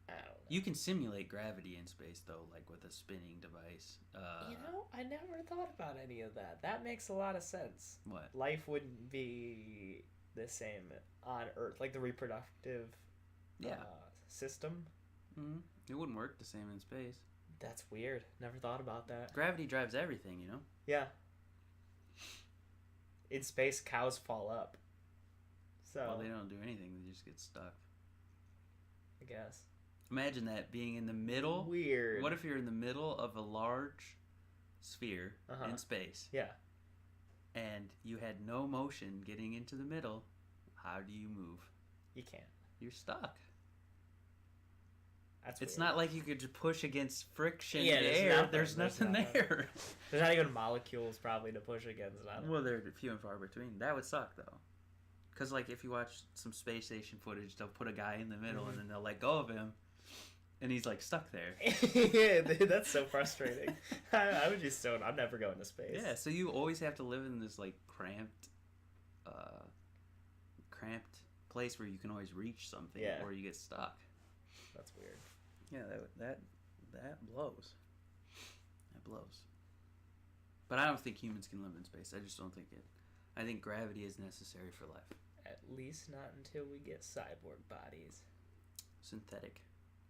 Speaker 2: I don't know.
Speaker 1: You can simulate gravity in space, though, like with a spinning device.
Speaker 2: I never thought about any of that. That makes a lot of sense.
Speaker 1: What?
Speaker 2: Life wouldn't be the same on Earth, like the reproductive system.
Speaker 1: Mm-hmm. It wouldn't work the same in space.
Speaker 2: That's weird. Never thought about that.
Speaker 1: Gravity drives everything, you know?
Speaker 2: Yeah. In space, cows fall up. So.
Speaker 1: Well, they don't do anything. They just get stuck.
Speaker 2: I guess.
Speaker 1: Imagine that, being in the middle.
Speaker 2: Weird.
Speaker 1: What if you're in the middle of a large sphere in space?
Speaker 2: Yeah.
Speaker 1: And you had no motion getting into the middle. How do you move?
Speaker 2: You can't.
Speaker 1: You're stuck.
Speaker 2: It's
Speaker 1: not like you could just push against friction
Speaker 2: in
Speaker 1: the air. There's nothing there.
Speaker 2: There's not even molecules probably to push against.
Speaker 1: Well, they're few and far between. That would suck, though. Because, like, if you watch some space station footage, they'll put a guy in the middle and then they'll let go of him. And he's, like, stuck there.
Speaker 2: Yeah, dude, that's so frustrating. I would just stone. I'm never going to space.
Speaker 1: Yeah, so you always have to live in this, like, cramped place where you can always reach something or you get stuck.
Speaker 2: That's weird.
Speaker 1: Yeah, that blows. That blows. But I don't think humans can live in space. I just don't think it. I think gravity is necessary for life.
Speaker 2: At least not until we get cyborg bodies.
Speaker 1: Synthetic.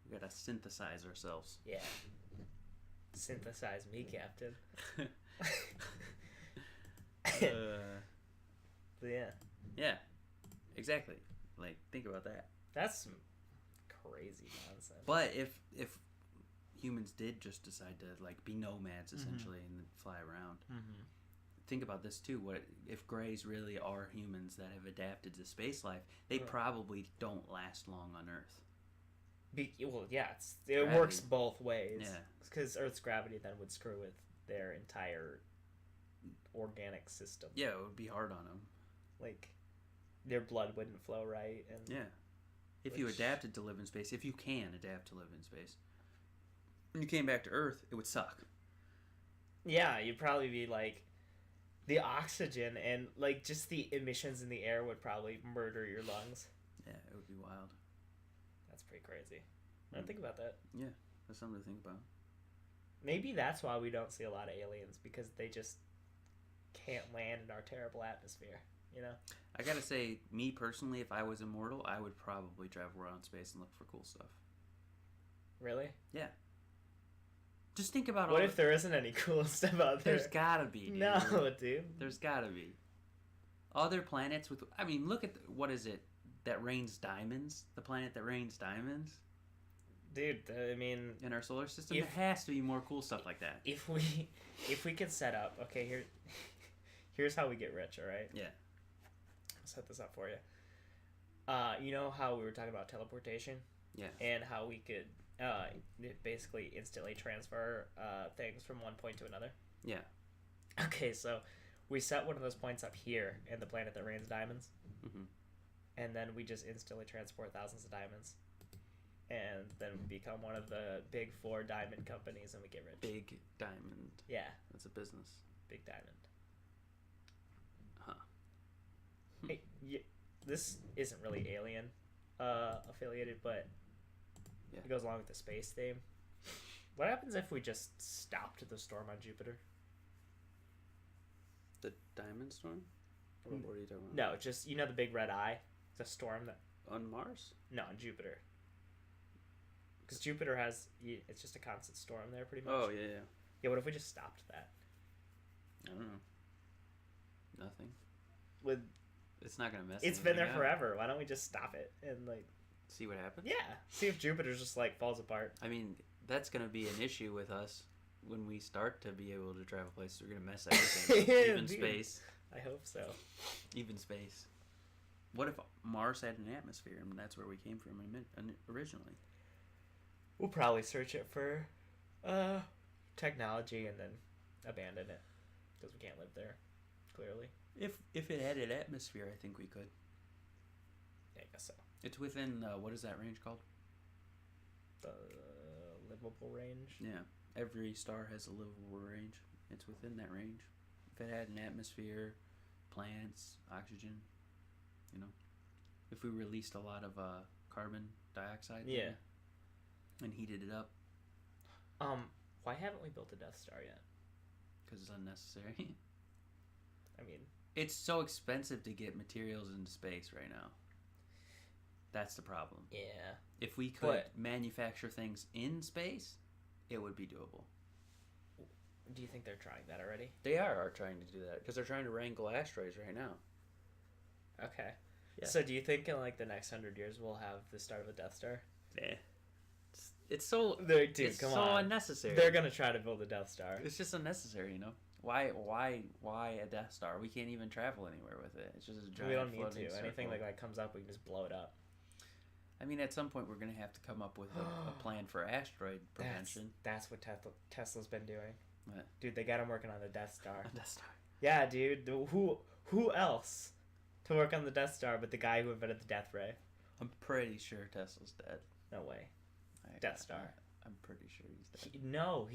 Speaker 1: We gotta synthesize ourselves.
Speaker 2: Yeah. Synthesize me, Captain. Yeah.
Speaker 1: Yeah. Exactly. Like, think about that.
Speaker 2: That's some crazy nonsense.
Speaker 1: But if humans did just decide to, like, be nomads essentially and fly around, think about this too. What if Greys really are humans that have adapted to space life? They probably don't last long on Earth.
Speaker 2: It works both ways.
Speaker 1: Yeah,
Speaker 2: because Earth's gravity then would screw with their entire organic system.
Speaker 1: Yeah, it would be hard on them.
Speaker 2: Like, their blood wouldn't flow right, and
Speaker 1: if you adapted to live in space, if you can adapt to live in space, when you came back to Earth, it would suck.
Speaker 2: Yeah, you'd probably be like, the oxygen and like just the emissions in the air would probably murder your lungs.
Speaker 1: Yeah, it would be wild.
Speaker 2: That's pretty crazy. I don't think about that.
Speaker 1: Yeah, that's something to think about.
Speaker 2: Maybe that's why we don't see a lot of aliens, because they just can't land in our terrible atmosphere, you know?
Speaker 1: I gotta say, me personally, if I was immortal, I would probably travel around space and look for cool stuff.
Speaker 2: Really?
Speaker 1: Yeah. Just think about
Speaker 2: what if there isn't any cool stuff out there?
Speaker 1: There's gotta be, dude.
Speaker 2: No, dude.
Speaker 1: There's gotta be. Other planets with... I mean, look at... what is it? That rains diamonds? The planet that rains diamonds?
Speaker 2: Dude, I mean...
Speaker 1: in our solar system? There has to be more cool stuff like that.
Speaker 2: If we could set up... Okay, here's how we get rich, alright?
Speaker 1: Yeah.
Speaker 2: I'll set this up for you. You know how we were talking about teleportation?
Speaker 1: Yeah.
Speaker 2: And how we could... basically instantly transfer things from one point to another.
Speaker 1: Yeah.
Speaker 2: Okay, so we set one of those points up here in the planet that rains diamonds, and then we just instantly transport thousands of diamonds, and then we become one of the big 4 diamond companies, and we get rich.
Speaker 1: Big diamond.
Speaker 2: Yeah.
Speaker 1: That's a business.
Speaker 2: Big diamond.
Speaker 1: Huh.
Speaker 2: Hey, this isn't really alien affiliated, but it goes along with the space theme. What happens if we just stopped the storm on Jupiter?
Speaker 1: The diamond storm? What are you talking about?
Speaker 2: No, just the big red eye, the storm that
Speaker 1: On Mars?
Speaker 2: no on Jupiter. Because Jupiter it's just a constant storm there, pretty much.
Speaker 1: Oh yeah.
Speaker 2: Yeah. What if we just stopped that?
Speaker 1: I don't know. Nothing.
Speaker 2: With
Speaker 1: It's not gonna mess.
Speaker 2: it's been there
Speaker 1: anything up.
Speaker 2: forever. Why don't we just stop it and
Speaker 1: See what happens.
Speaker 2: yeah, see if Jupiter just falls apart.
Speaker 1: I mean, that's gonna be an issue with us when we start to be able to travel places. We're gonna mess everything up.
Speaker 2: Yeah,
Speaker 1: Even
Speaker 2: dude.
Speaker 1: space.
Speaker 2: I hope so.
Speaker 1: Even space. What if Mars had an atmosphere and that's where we came from originally?
Speaker 2: We'll probably search it for technology and then abandon it because we can't live there. Clearly,
Speaker 1: If it had an atmosphere, I think we could.
Speaker 2: yeah, I guess so.
Speaker 1: It's within what is that range called?
Speaker 2: The livable range.
Speaker 1: Yeah, every star has a livable range. It's within that range. If it had an atmosphere, plants, oxygen, if we released a lot of carbon dioxide,
Speaker 2: Yeah.
Speaker 1: and heated it up,
Speaker 2: Why haven't we built a Death Star yet?
Speaker 1: because it's unnecessary.
Speaker 2: I mean,
Speaker 1: It's so expensive to get materials into space right now. That's the problem.
Speaker 2: yeah.
Speaker 1: If we could manufacture things in space, it would be doable.
Speaker 2: Do you think they're trying that already?
Speaker 1: They are trying to do that because they're trying to wrangle asteroids right now.
Speaker 2: Okay.
Speaker 1: Yeah.
Speaker 2: So do you think in the next 100 years we'll have the start of a Death Star?
Speaker 1: Yeah. It's so
Speaker 2: Dude,
Speaker 1: it's
Speaker 2: come
Speaker 1: so
Speaker 2: on.
Speaker 1: unnecessary.
Speaker 2: They're gonna try to build a Death Star.
Speaker 1: It's just unnecessary, Why a Death Star? We can't even travel anywhere with it. It's just a giant.
Speaker 2: We don't need
Speaker 1: floating
Speaker 2: to.
Speaker 1: circle.
Speaker 2: Anything that comes up, we can just blow it up.
Speaker 1: I mean, at some point, we're gonna have to come up with a plan for asteroid prevention.
Speaker 2: That's what Tesla's been doing.
Speaker 1: What?
Speaker 2: Dude, they got him working on the Death Star.
Speaker 1: A Death Star.
Speaker 2: Yeah, dude. Who else to work on the Death Star but the guy who invented the Death Ray?
Speaker 1: I'm pretty sure Tesla's dead.
Speaker 2: No way. Death Star.
Speaker 1: I'm pretty sure he's dead.
Speaker 2: No,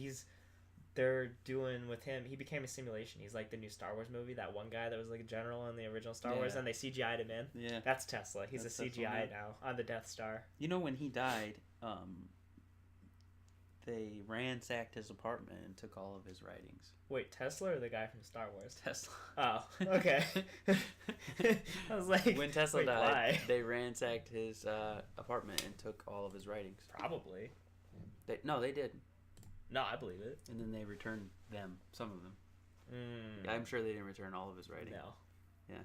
Speaker 2: they're doing with him. He became a simulation. He's like the new Star Wars movie. That one guy that was like a general in the original Star Wars,
Speaker 1: Yeah.
Speaker 2: and they CGI'd him in.
Speaker 1: Yeah.
Speaker 2: That's Tesla. He's
Speaker 1: That's
Speaker 2: a CGI
Speaker 1: Tesla,
Speaker 2: now on the Death Star.
Speaker 1: When he died, they ransacked his apartment and took all of his writings.
Speaker 2: Wait, Tesla or the guy from Star Wars?
Speaker 1: Tesla.
Speaker 2: Oh, okay. I was like,
Speaker 1: When Tesla
Speaker 2: wait,
Speaker 1: died,
Speaker 2: why?
Speaker 1: they ransacked his apartment and took all of his writings.
Speaker 2: Probably.
Speaker 1: They did.
Speaker 2: No, I believe it.
Speaker 1: And then they returned some of them.
Speaker 2: Mm.
Speaker 1: I'm sure they didn't return all of his writing.
Speaker 2: No.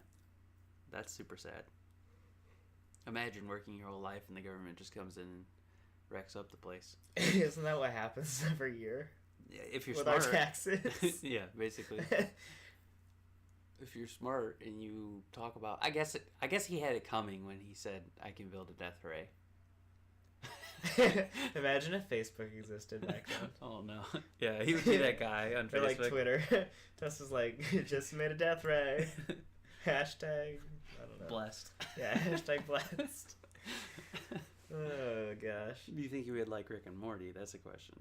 Speaker 1: That's super sad. Imagine working your whole life and the government just comes in and wrecks up the place.
Speaker 2: Isn't that what happens every year?
Speaker 1: Yeah, if you're
Speaker 2: with
Speaker 1: smart.
Speaker 2: our taxes?
Speaker 1: Yeah, basically. If you're smart and you talk about, I guess he had it coming when he said, "I can build a death ray."
Speaker 2: Imagine if Facebook existed back then.
Speaker 1: Oh no! Yeah, he would be that guy on
Speaker 2: Or
Speaker 1: Facebook.
Speaker 2: like Twitter. Tesla's like, just made a death ray. Hashtag, I don't know.
Speaker 1: Blessed.
Speaker 2: Yeah, hashtag blessed. Oh gosh.
Speaker 1: Do you think he would like Rick and Morty? That's a question.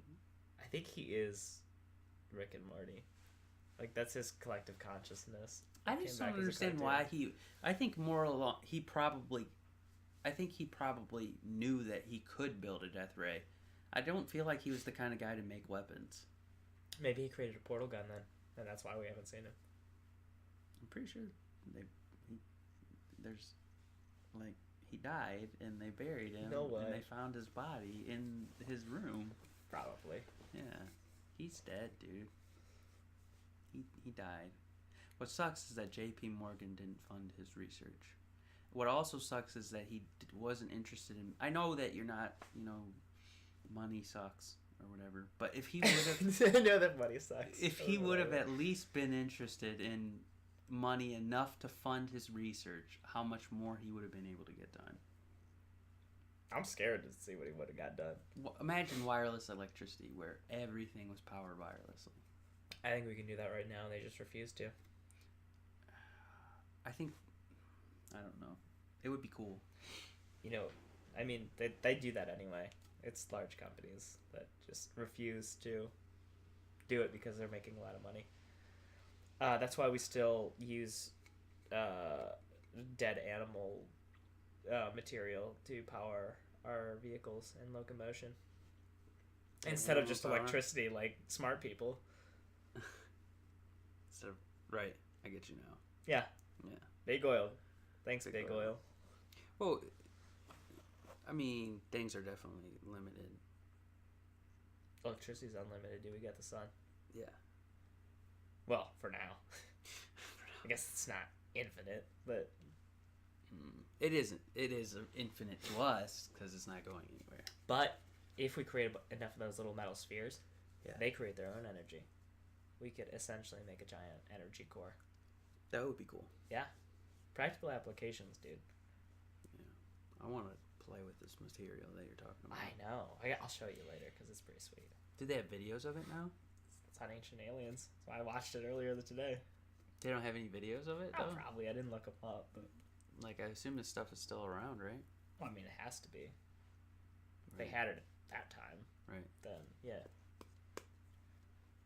Speaker 2: I think he is Rick and Morty. Like that's his collective consciousness.
Speaker 1: I
Speaker 2: Came
Speaker 1: just
Speaker 2: back
Speaker 1: don't
Speaker 2: as a
Speaker 1: understand
Speaker 2: cartoon.
Speaker 1: why he. I think more along. I think he probably knew that he could build a death ray. I don't feel like he was the kind of guy to make weapons.
Speaker 2: Maybe he created a portal gun then, and that's why we haven't seen him.
Speaker 1: I'm pretty sure he died and they buried him.
Speaker 2: No way.
Speaker 1: And they found his body in his room.
Speaker 2: Probably.
Speaker 1: Yeah, he's dead, dude. He died. What sucks is that J.P. Morgan didn't fund his research. What also sucks is that he wasn't interested in. I know that you're not, money sucks or whatever. But if he would have,
Speaker 2: I know that money sucks.
Speaker 1: if he would have at least been interested in money enough to fund his research, how much more he would have been able to get done.
Speaker 2: I'm scared to see what he would have got done.
Speaker 1: Imagine wireless electricity where everything was powered wirelessly.
Speaker 2: I think we can do that right now. They just refuse to.
Speaker 1: I don't know. It would be cool.
Speaker 2: I mean, they do that anyway. It's large companies that just refuse to do it because they're making a lot of money. That's why we still use dead animal material to power our vehicles and locomotion. Instead of just electricity like smart people.
Speaker 1: Right. I get you now.
Speaker 2: Yeah.
Speaker 1: Yeah.
Speaker 2: Big oil. Thanks,
Speaker 1: Big
Speaker 2: Big
Speaker 1: oil.
Speaker 2: Oil.
Speaker 1: Well, I mean, things are definitely limited.
Speaker 2: Electricity's unlimited, dude. We got the sun.
Speaker 1: Yeah.
Speaker 2: Well, for now. I guess it's not infinite, but
Speaker 1: It isn't. It is infinite to us because it's not going anywhere.
Speaker 2: but if we create enough of those little metal spheres,
Speaker 1: Yeah.
Speaker 2: they create their own energy. We could essentially make a giant energy core.
Speaker 1: That would be cool.
Speaker 2: Practical applications, dude.
Speaker 1: I want to play with this material that you're talking about.
Speaker 2: I know. I'll show you later because it's pretty sweet.
Speaker 1: Do they have videos of it now?
Speaker 2: It's on Ancient Aliens. So I watched it earlier today.
Speaker 1: They don't have any videos of it, though?
Speaker 2: Probably. I didn't look them up, but
Speaker 1: Like, I assume this stuff is still around, right?
Speaker 2: well, I mean, it has to be. If
Speaker 1: Right.
Speaker 2: they had it at that time,
Speaker 1: Right.
Speaker 2: then yeah.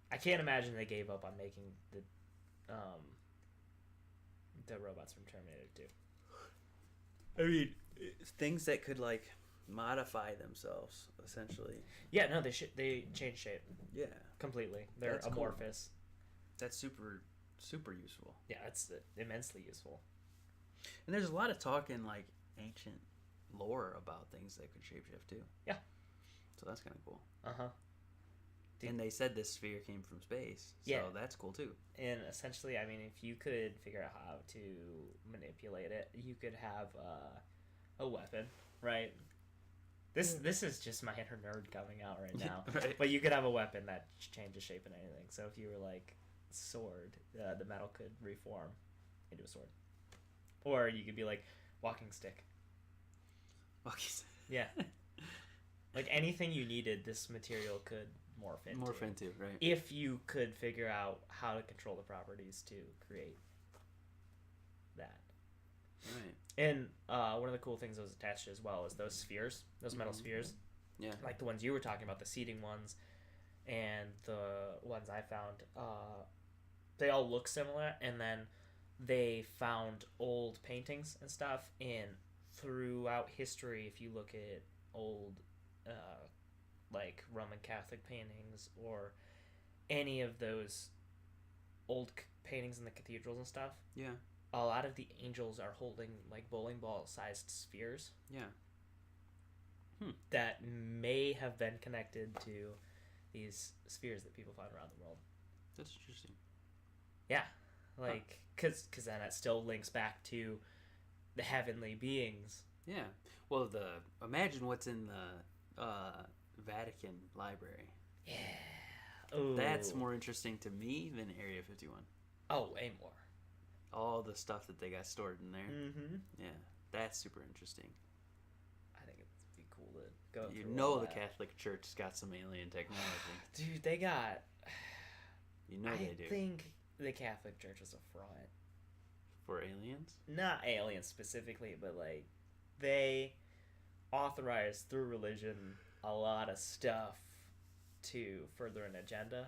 Speaker 2: I can't imagine they gave up on making the robots from Terminator 2.
Speaker 1: I mean, things that could, like, modify themselves, essentially.
Speaker 2: Yeah, no, they changed shape
Speaker 1: Yeah.
Speaker 2: completely. They're
Speaker 1: That's cool.
Speaker 2: amorphous.
Speaker 1: That's super, super useful.
Speaker 2: Yeah, it's immensely useful.
Speaker 1: And there's a lot of talk in, like, ancient lore about things that could shapeshift, too.
Speaker 2: Yeah.
Speaker 1: So that's kind of cool.
Speaker 2: Uh-huh.
Speaker 1: And they said this sphere came from space. So
Speaker 2: Yeah.
Speaker 1: that's cool, too.
Speaker 2: And essentially, I mean, if you could figure out how to manipulate it, you could have a weapon, right? This is just my inner nerd coming out right now.
Speaker 1: Right.
Speaker 2: But you could have a weapon that changes shape and anything. So if you were like sword, the metal could reform into a sword. Or you could be like walking stick. Yeah. Like anything you needed, this material could morph into.
Speaker 1: Right.
Speaker 2: If you could figure out how to control the properties to create that.
Speaker 1: Right.
Speaker 2: And one of the cool things that was attached as well is those spheres, those metal spheres.
Speaker 1: Yeah.
Speaker 2: Like the ones you were talking about, the seating ones, and the ones I found. They all look similar, and then they found old paintings and stuff in throughout history. If you look at old, like Roman Catholic paintings or any of those old paintings in the cathedrals and stuff,
Speaker 1: Yeah.
Speaker 2: a lot of the angels are holding like bowling ball sized spheres.
Speaker 1: Yeah.
Speaker 2: That may have been connected to these spheres that people find around the world.
Speaker 1: That's interesting.
Speaker 2: Yeah, like because then it still links back to the heavenly beings.
Speaker 1: Yeah. Well, imagine what's in the Vatican Library.
Speaker 2: Yeah. Ooh.
Speaker 1: That's more interesting to me than Area 51.
Speaker 2: Oh, way more.
Speaker 1: All the stuff that they got stored in there.
Speaker 2: Mm-hmm.
Speaker 1: Yeah. That's super interesting.
Speaker 2: I think it'd be cool to go.
Speaker 1: You
Speaker 2: through
Speaker 1: know
Speaker 2: all
Speaker 1: the
Speaker 2: that.
Speaker 1: Catholic Church's got some alien technology.
Speaker 2: Dude, they got.
Speaker 1: You know they do.
Speaker 2: I think the Catholic Church is a fraud.
Speaker 1: For aliens?
Speaker 2: Not aliens specifically, but like they authorize through religion a lot of stuff to further an agenda.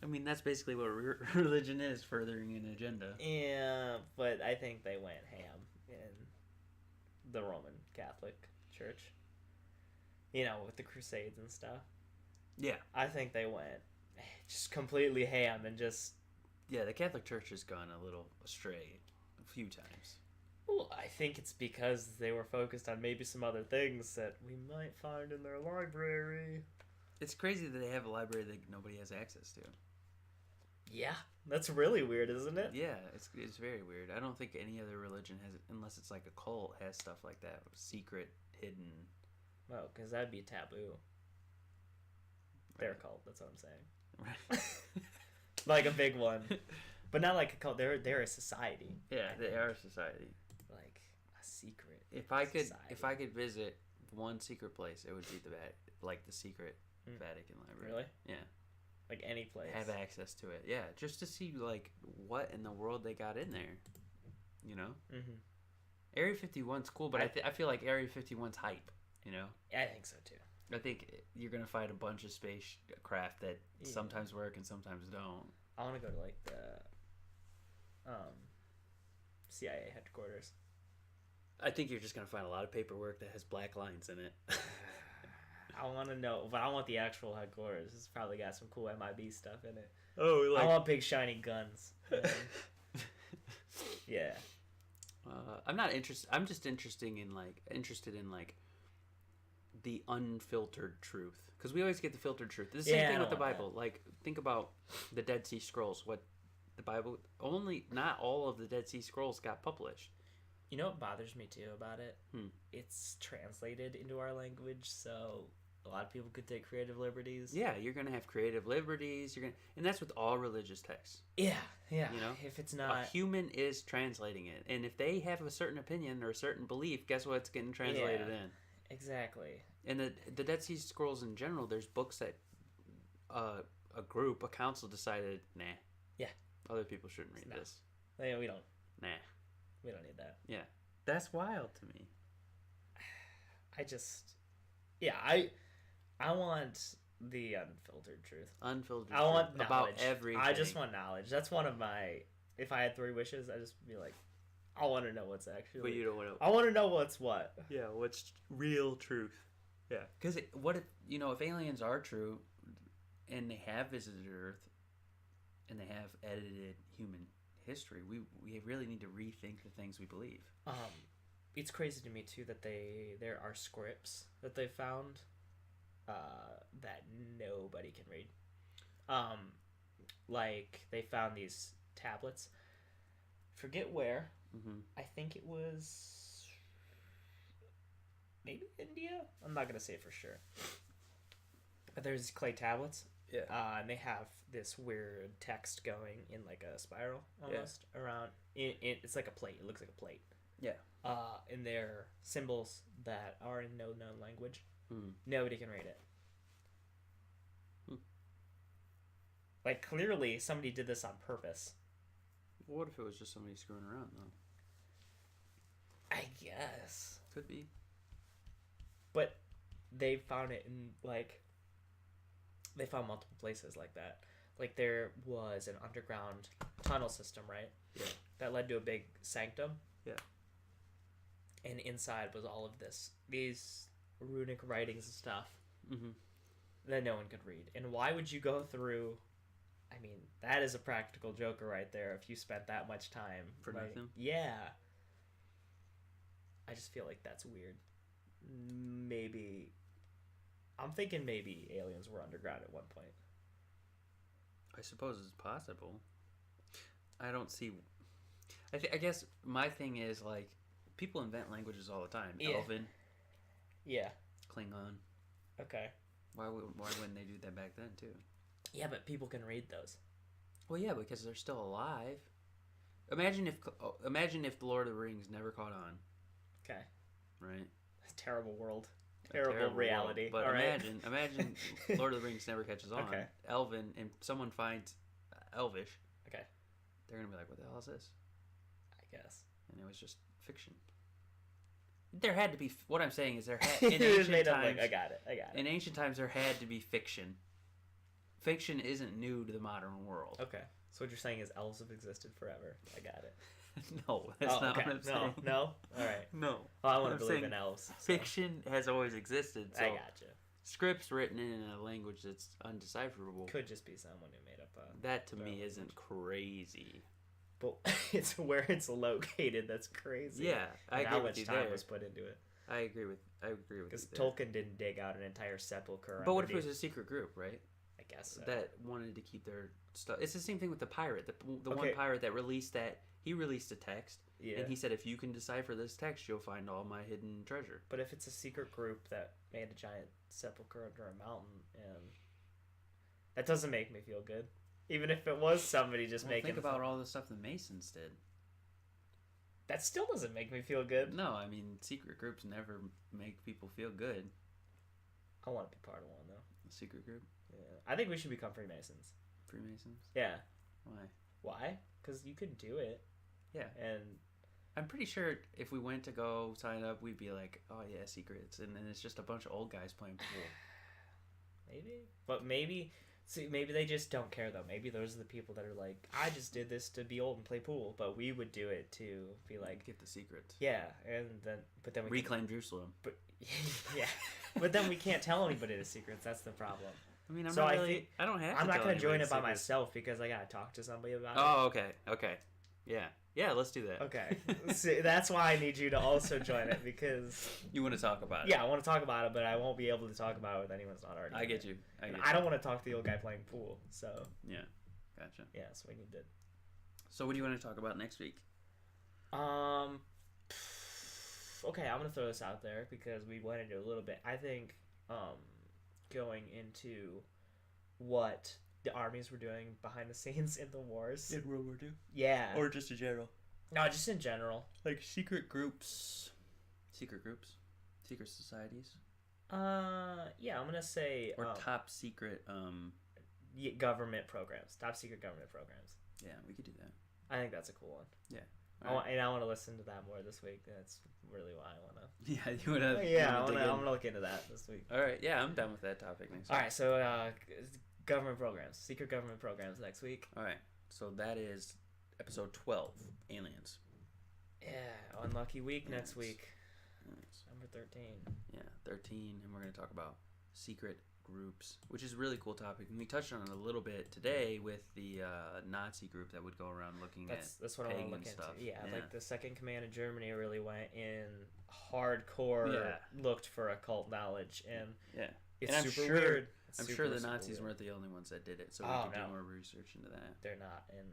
Speaker 1: I mean, that's basically what religion is, furthering an agenda.
Speaker 2: Yeah, but I think they went ham in the Roman Catholic Church. You know, with the Crusades and stuff.
Speaker 1: Yeah.
Speaker 2: I think they went just completely ham and just...
Speaker 1: Yeah, the Catholic Church has gone a little astray a few times.
Speaker 2: Well, I think it's because they were focused on maybe some other things that we might find in their library.
Speaker 1: It's crazy that they have a library that nobody has access to.
Speaker 2: Yeah, that's really weird, isn't it?
Speaker 1: Yeah, it's very weird. I don't think any other religion has, unless it's like a cult, has stuff like that. Secret, hidden.
Speaker 2: Well, because that'd be taboo. They're a cult, that's what I'm saying.
Speaker 1: Right.
Speaker 2: Like a big one. But not like a cult, they're a society.
Speaker 1: Yeah, they are a society.
Speaker 2: Like a secret
Speaker 1: If I
Speaker 2: society.
Speaker 1: could visit one secret place, it would be the secret Vatican Library.
Speaker 2: Really?
Speaker 1: Yeah.
Speaker 2: Like any place.
Speaker 1: Have access to it. Yeah, just to see like what in the world they got in there. You know?
Speaker 2: Mm-hmm.
Speaker 1: Area 51's cool, but I feel like Area 51's hype, you know?
Speaker 2: I think so too.
Speaker 1: I think you're going to find a bunch of spacecraft that sometimes work and sometimes don't.
Speaker 2: I want to go to like the CIA headquarters.
Speaker 1: I think you're just going to find a lot of paperwork that has black lines in it.
Speaker 2: I want to know, but I want the actual headquarters. It's probably got some cool MIB stuff in it.
Speaker 1: Oh,
Speaker 2: I want big shiny guns. Yeah.
Speaker 1: I'm not interested. I'm just interested in like the unfiltered truth, because we always get the filtered truth. The same thing with the Bible. Like, think about the Dead Sea Scrolls. What the Bible, only not all of the Dead Sea Scrolls got published.
Speaker 2: You know what bothers me too about it? It's translated into our language, so a lot of people could take creative liberties.
Speaker 1: Yeah, you're gonna have creative liberties. And that's with all religious texts.
Speaker 2: Yeah. You
Speaker 1: know,
Speaker 2: if it's not
Speaker 1: a human is translating it, and if they have a certain opinion or a certain belief, guess what's getting translated in?
Speaker 2: Exactly.
Speaker 1: And the Dead Sea Scrolls in general, there's books that a council decided, nah.
Speaker 2: Yeah.
Speaker 1: Other people shouldn't read this.
Speaker 2: Yeah, we don't.
Speaker 1: Nah.
Speaker 2: We don't need that.
Speaker 1: Yeah. That's wild to me.
Speaker 2: I want the unfiltered truth.
Speaker 1: Unfiltered
Speaker 2: I want
Speaker 1: truth
Speaker 2: knowledge.
Speaker 1: About everything.
Speaker 2: I just want knowledge. That's one of my... If I had 3 wishes, I'd just be like, I want to know what's actually...
Speaker 1: But you don't want to...
Speaker 2: I want to know what's what.
Speaker 1: Yeah, what's real truth. Yeah. Because what if, if aliens are true, and they have visited Earth, and they have edited human history, we really need to rethink the things we believe.
Speaker 2: It's crazy to me too that there are scripts that they found that nobody can read. Like they found these tablets. Forget where. I think it was maybe India. I'm not gonna say for sure. But there's these clay tablets.
Speaker 1: Yeah.
Speaker 2: And they have this weird text going in like a spiral almost around. It's like a plate. It looks like a plate.
Speaker 1: Yeah.
Speaker 2: And they're symbols that are in no known language.
Speaker 1: Mm.
Speaker 2: Nobody can read it. Like, clearly, somebody did this on purpose.
Speaker 1: What if it was just somebody screwing around, though?
Speaker 2: I guess.
Speaker 1: Could be.
Speaker 2: But they found it in, like... They found multiple places like that. Like, there was an underground tunnel system, right?
Speaker 1: Yeah.
Speaker 2: That led to a big sanctum.
Speaker 1: Yeah.
Speaker 2: And inside was all of these runic writings and stuff that no one could read. And why would you go through... I mean, that is a practical joker right there if you spent that much time.
Speaker 1: For nothing?
Speaker 2: Yeah. I just feel like that's weird. Maybe... I'm thinking maybe aliens were underground at one point.
Speaker 1: I suppose it's possible. I don't see... I guess my thing is, like, people invent languages all the time.
Speaker 2: Yeah.
Speaker 1: Elven.
Speaker 2: Yeah.
Speaker 1: Klingon.
Speaker 2: Okay.
Speaker 1: Why wouldn't they do that back then, too?
Speaker 2: Yeah, but people can read those.
Speaker 1: Well, yeah, because they're still alive. Imagine if the Lord of the Rings never caught on.
Speaker 2: Okay.
Speaker 1: Right?
Speaker 2: Terrible world. Terrible reality.
Speaker 1: World. But
Speaker 2: all
Speaker 1: imagine Lord of the Rings never catches on.
Speaker 2: Okay.
Speaker 1: Elven, and someone finds Elvish.
Speaker 2: Okay.
Speaker 1: They're going to be like, what the hell is this?
Speaker 2: I guess.
Speaker 1: And it was just fiction. There had to be... What I'm saying is there had... In ancient times...
Speaker 2: I got it.
Speaker 1: In ancient times, there had to be fiction. Fiction isn't new to the modern world.
Speaker 2: Okay. So what you're saying is elves have existed forever. I got it.
Speaker 1: No, that's not what I'm saying.
Speaker 2: No? All right.
Speaker 1: No.
Speaker 2: Well, I want to believe in elves. So.
Speaker 1: Fiction has always existed. So
Speaker 2: I gotcha.
Speaker 1: Scripts written in a language that's undecipherable.
Speaker 2: Could just be someone who made up
Speaker 1: that to me isn't crazy.
Speaker 2: But it's where it's located that's crazy.
Speaker 1: Yeah, I agree
Speaker 2: how
Speaker 1: with you
Speaker 2: much time
Speaker 1: there.
Speaker 2: was put into it.
Speaker 1: I agree with
Speaker 2: because
Speaker 1: you there.
Speaker 2: Tolkien didn't dig out an entire sepulcher.
Speaker 1: But what if it was a secret group, right?
Speaker 2: I guess so.
Speaker 1: That wanted to keep their stuff. It's the same thing with the pirate. The one pirate that released that, he released a text, and he said, if you can decipher this text, you'll find all my hidden treasure.
Speaker 2: But if it's a secret group that made a giant sepulcher under a mountain, and that doesn't make me feel good. Even if it was somebody just making...
Speaker 1: Think about all the stuff the Masons did.
Speaker 2: That still doesn't make me feel good.
Speaker 1: No, I mean, secret groups never make people feel good.
Speaker 2: I want to be part of one, though.
Speaker 1: A secret group?
Speaker 2: Yeah. I think we should become Freemasons.
Speaker 1: Freemasons?
Speaker 2: Yeah.
Speaker 1: Why?
Speaker 2: Why? Because you could do it.
Speaker 1: Yeah.
Speaker 2: And...
Speaker 1: I'm pretty sure if we went to go sign up, we'd be like, oh yeah, secrets. And then it's just a bunch of old guys playing pool.
Speaker 2: Maybe. But maybe... See, maybe they just don't care, though. Maybe those are the people that are like, I just did this to be old and play pool. But we would do it to be like...
Speaker 1: Get the secrets.
Speaker 2: Yeah. And then... But then we
Speaker 1: reclaim Jerusalem.
Speaker 2: But yeah. But then we can't tell anybody the secrets. That's the problem.
Speaker 1: I mean, I don't have to.
Speaker 2: I'm not going to join it by myself because I got to talk to somebody about it.
Speaker 1: Oh, okay. Okay. Yeah. Yeah, let's do that.
Speaker 2: Okay. See, that's why I need you to also join it, because...
Speaker 1: You want to talk about it?
Speaker 2: Yeah, I want to talk about it, but I won't be able to talk about it with anyone that's not already
Speaker 1: I
Speaker 2: in
Speaker 1: get
Speaker 2: it.
Speaker 1: you.
Speaker 2: I don't want to talk to the old guy playing pool, so...
Speaker 1: Yeah, gotcha.
Speaker 2: Yeah, so we need to...
Speaker 1: So what do you want to talk about next week?
Speaker 2: Okay, I'm gonna throw this out there because we went into a little bit. I think going into what the armies were doing behind the scenes in the wars.
Speaker 1: In World War II?
Speaker 2: Yeah.
Speaker 1: Or just in general?
Speaker 2: No, just in general.
Speaker 1: Like secret groups? Secret societies?
Speaker 2: Yeah, I'm gonna say...
Speaker 1: Or top secret,
Speaker 2: government programs. Top secret government programs.
Speaker 1: Yeah, we could do that.
Speaker 2: I think that's a cool one.
Speaker 1: Yeah.
Speaker 2: I want to listen to that more this week. That's really why I want to.
Speaker 1: Yeah, you want to.
Speaker 2: Yeah, I'm gonna look into that this week.
Speaker 1: All right. Yeah, I'm done with that topic next week.
Speaker 2: All right. So, government programs, secret government programs next week.
Speaker 1: All right. So that is episode 12, Aliens.
Speaker 2: Yeah, unlucky week next week.
Speaker 1: Yes.
Speaker 2: Number 13.
Speaker 1: Yeah, 13, and we're gonna talk about secret groups, which is a really cool topic. And we touched on it a little bit today with the Nazi group that would go around looking at
Speaker 2: That's what I want to look
Speaker 1: stuff.
Speaker 2: into. Yeah, like the Second Command in Germany really went in hardcore, looked for occult knowledge, and it's
Speaker 1: and
Speaker 2: super weird.
Speaker 1: I'm sure the Nazis weren't the only ones that did it, so we could do more research into that.
Speaker 2: They're not, and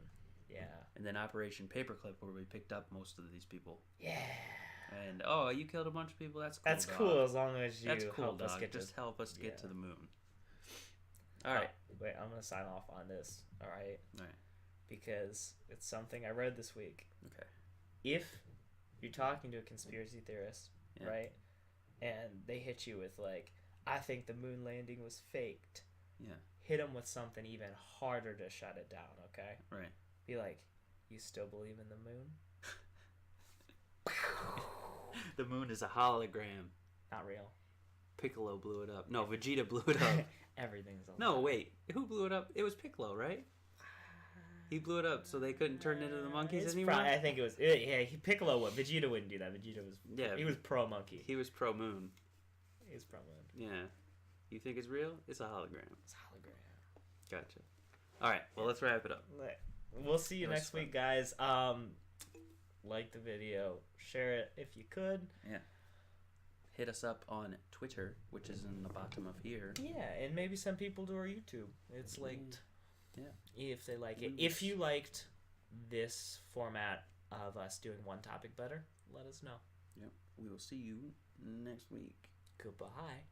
Speaker 1: and then Operation Paperclip, where we picked up most of these people.
Speaker 2: Yeah.
Speaker 1: And you killed a bunch of people. That's cool.
Speaker 2: That's cool as long as you help us get
Speaker 1: help us get to the moon. All right.
Speaker 2: Wait, I'm gonna sign off on this. All right.
Speaker 1: All right.
Speaker 2: Because it's something I read this week.
Speaker 1: Okay.
Speaker 2: If you're talking to a conspiracy theorist, right, and they hit you with like, I think the moon landing was faked.
Speaker 1: Yeah.
Speaker 2: Hit them with something even harder to shut it down. Okay.
Speaker 1: Right.
Speaker 2: Be like, you still believe in the moon?
Speaker 1: The moon is a hologram.
Speaker 2: Not real.
Speaker 1: Piccolo blew it up. No, Vegeta blew it up.
Speaker 2: Everything's a lie.
Speaker 1: No, wait. Who blew it up? It was Piccolo, right? He blew it up so they couldn't turn into the monkeys anymore?
Speaker 2: I think it was... Yeah, Piccolo would. Vegeta wouldn't do that. Vegeta was...
Speaker 1: Yeah.
Speaker 2: He was pro-monkey.
Speaker 1: He was pro-moon.
Speaker 2: He was pro-moon.
Speaker 1: Yeah. You think it's real? It's a hologram.
Speaker 2: It's a hologram.
Speaker 1: Gotcha. All right. Well, let's wrap it up.
Speaker 2: We'll see you next week, guys. Like the video. Share it if you could.
Speaker 1: Yeah. Hit us up on Twitter, which is in the bottom of here.
Speaker 2: Yeah, and maybe send people to our YouTube. It's linked.
Speaker 1: Yeah.
Speaker 2: If they like it. If you liked this format of us doing one topic better, let us know.
Speaker 1: Yep. We will see you next week.
Speaker 2: Goodbye.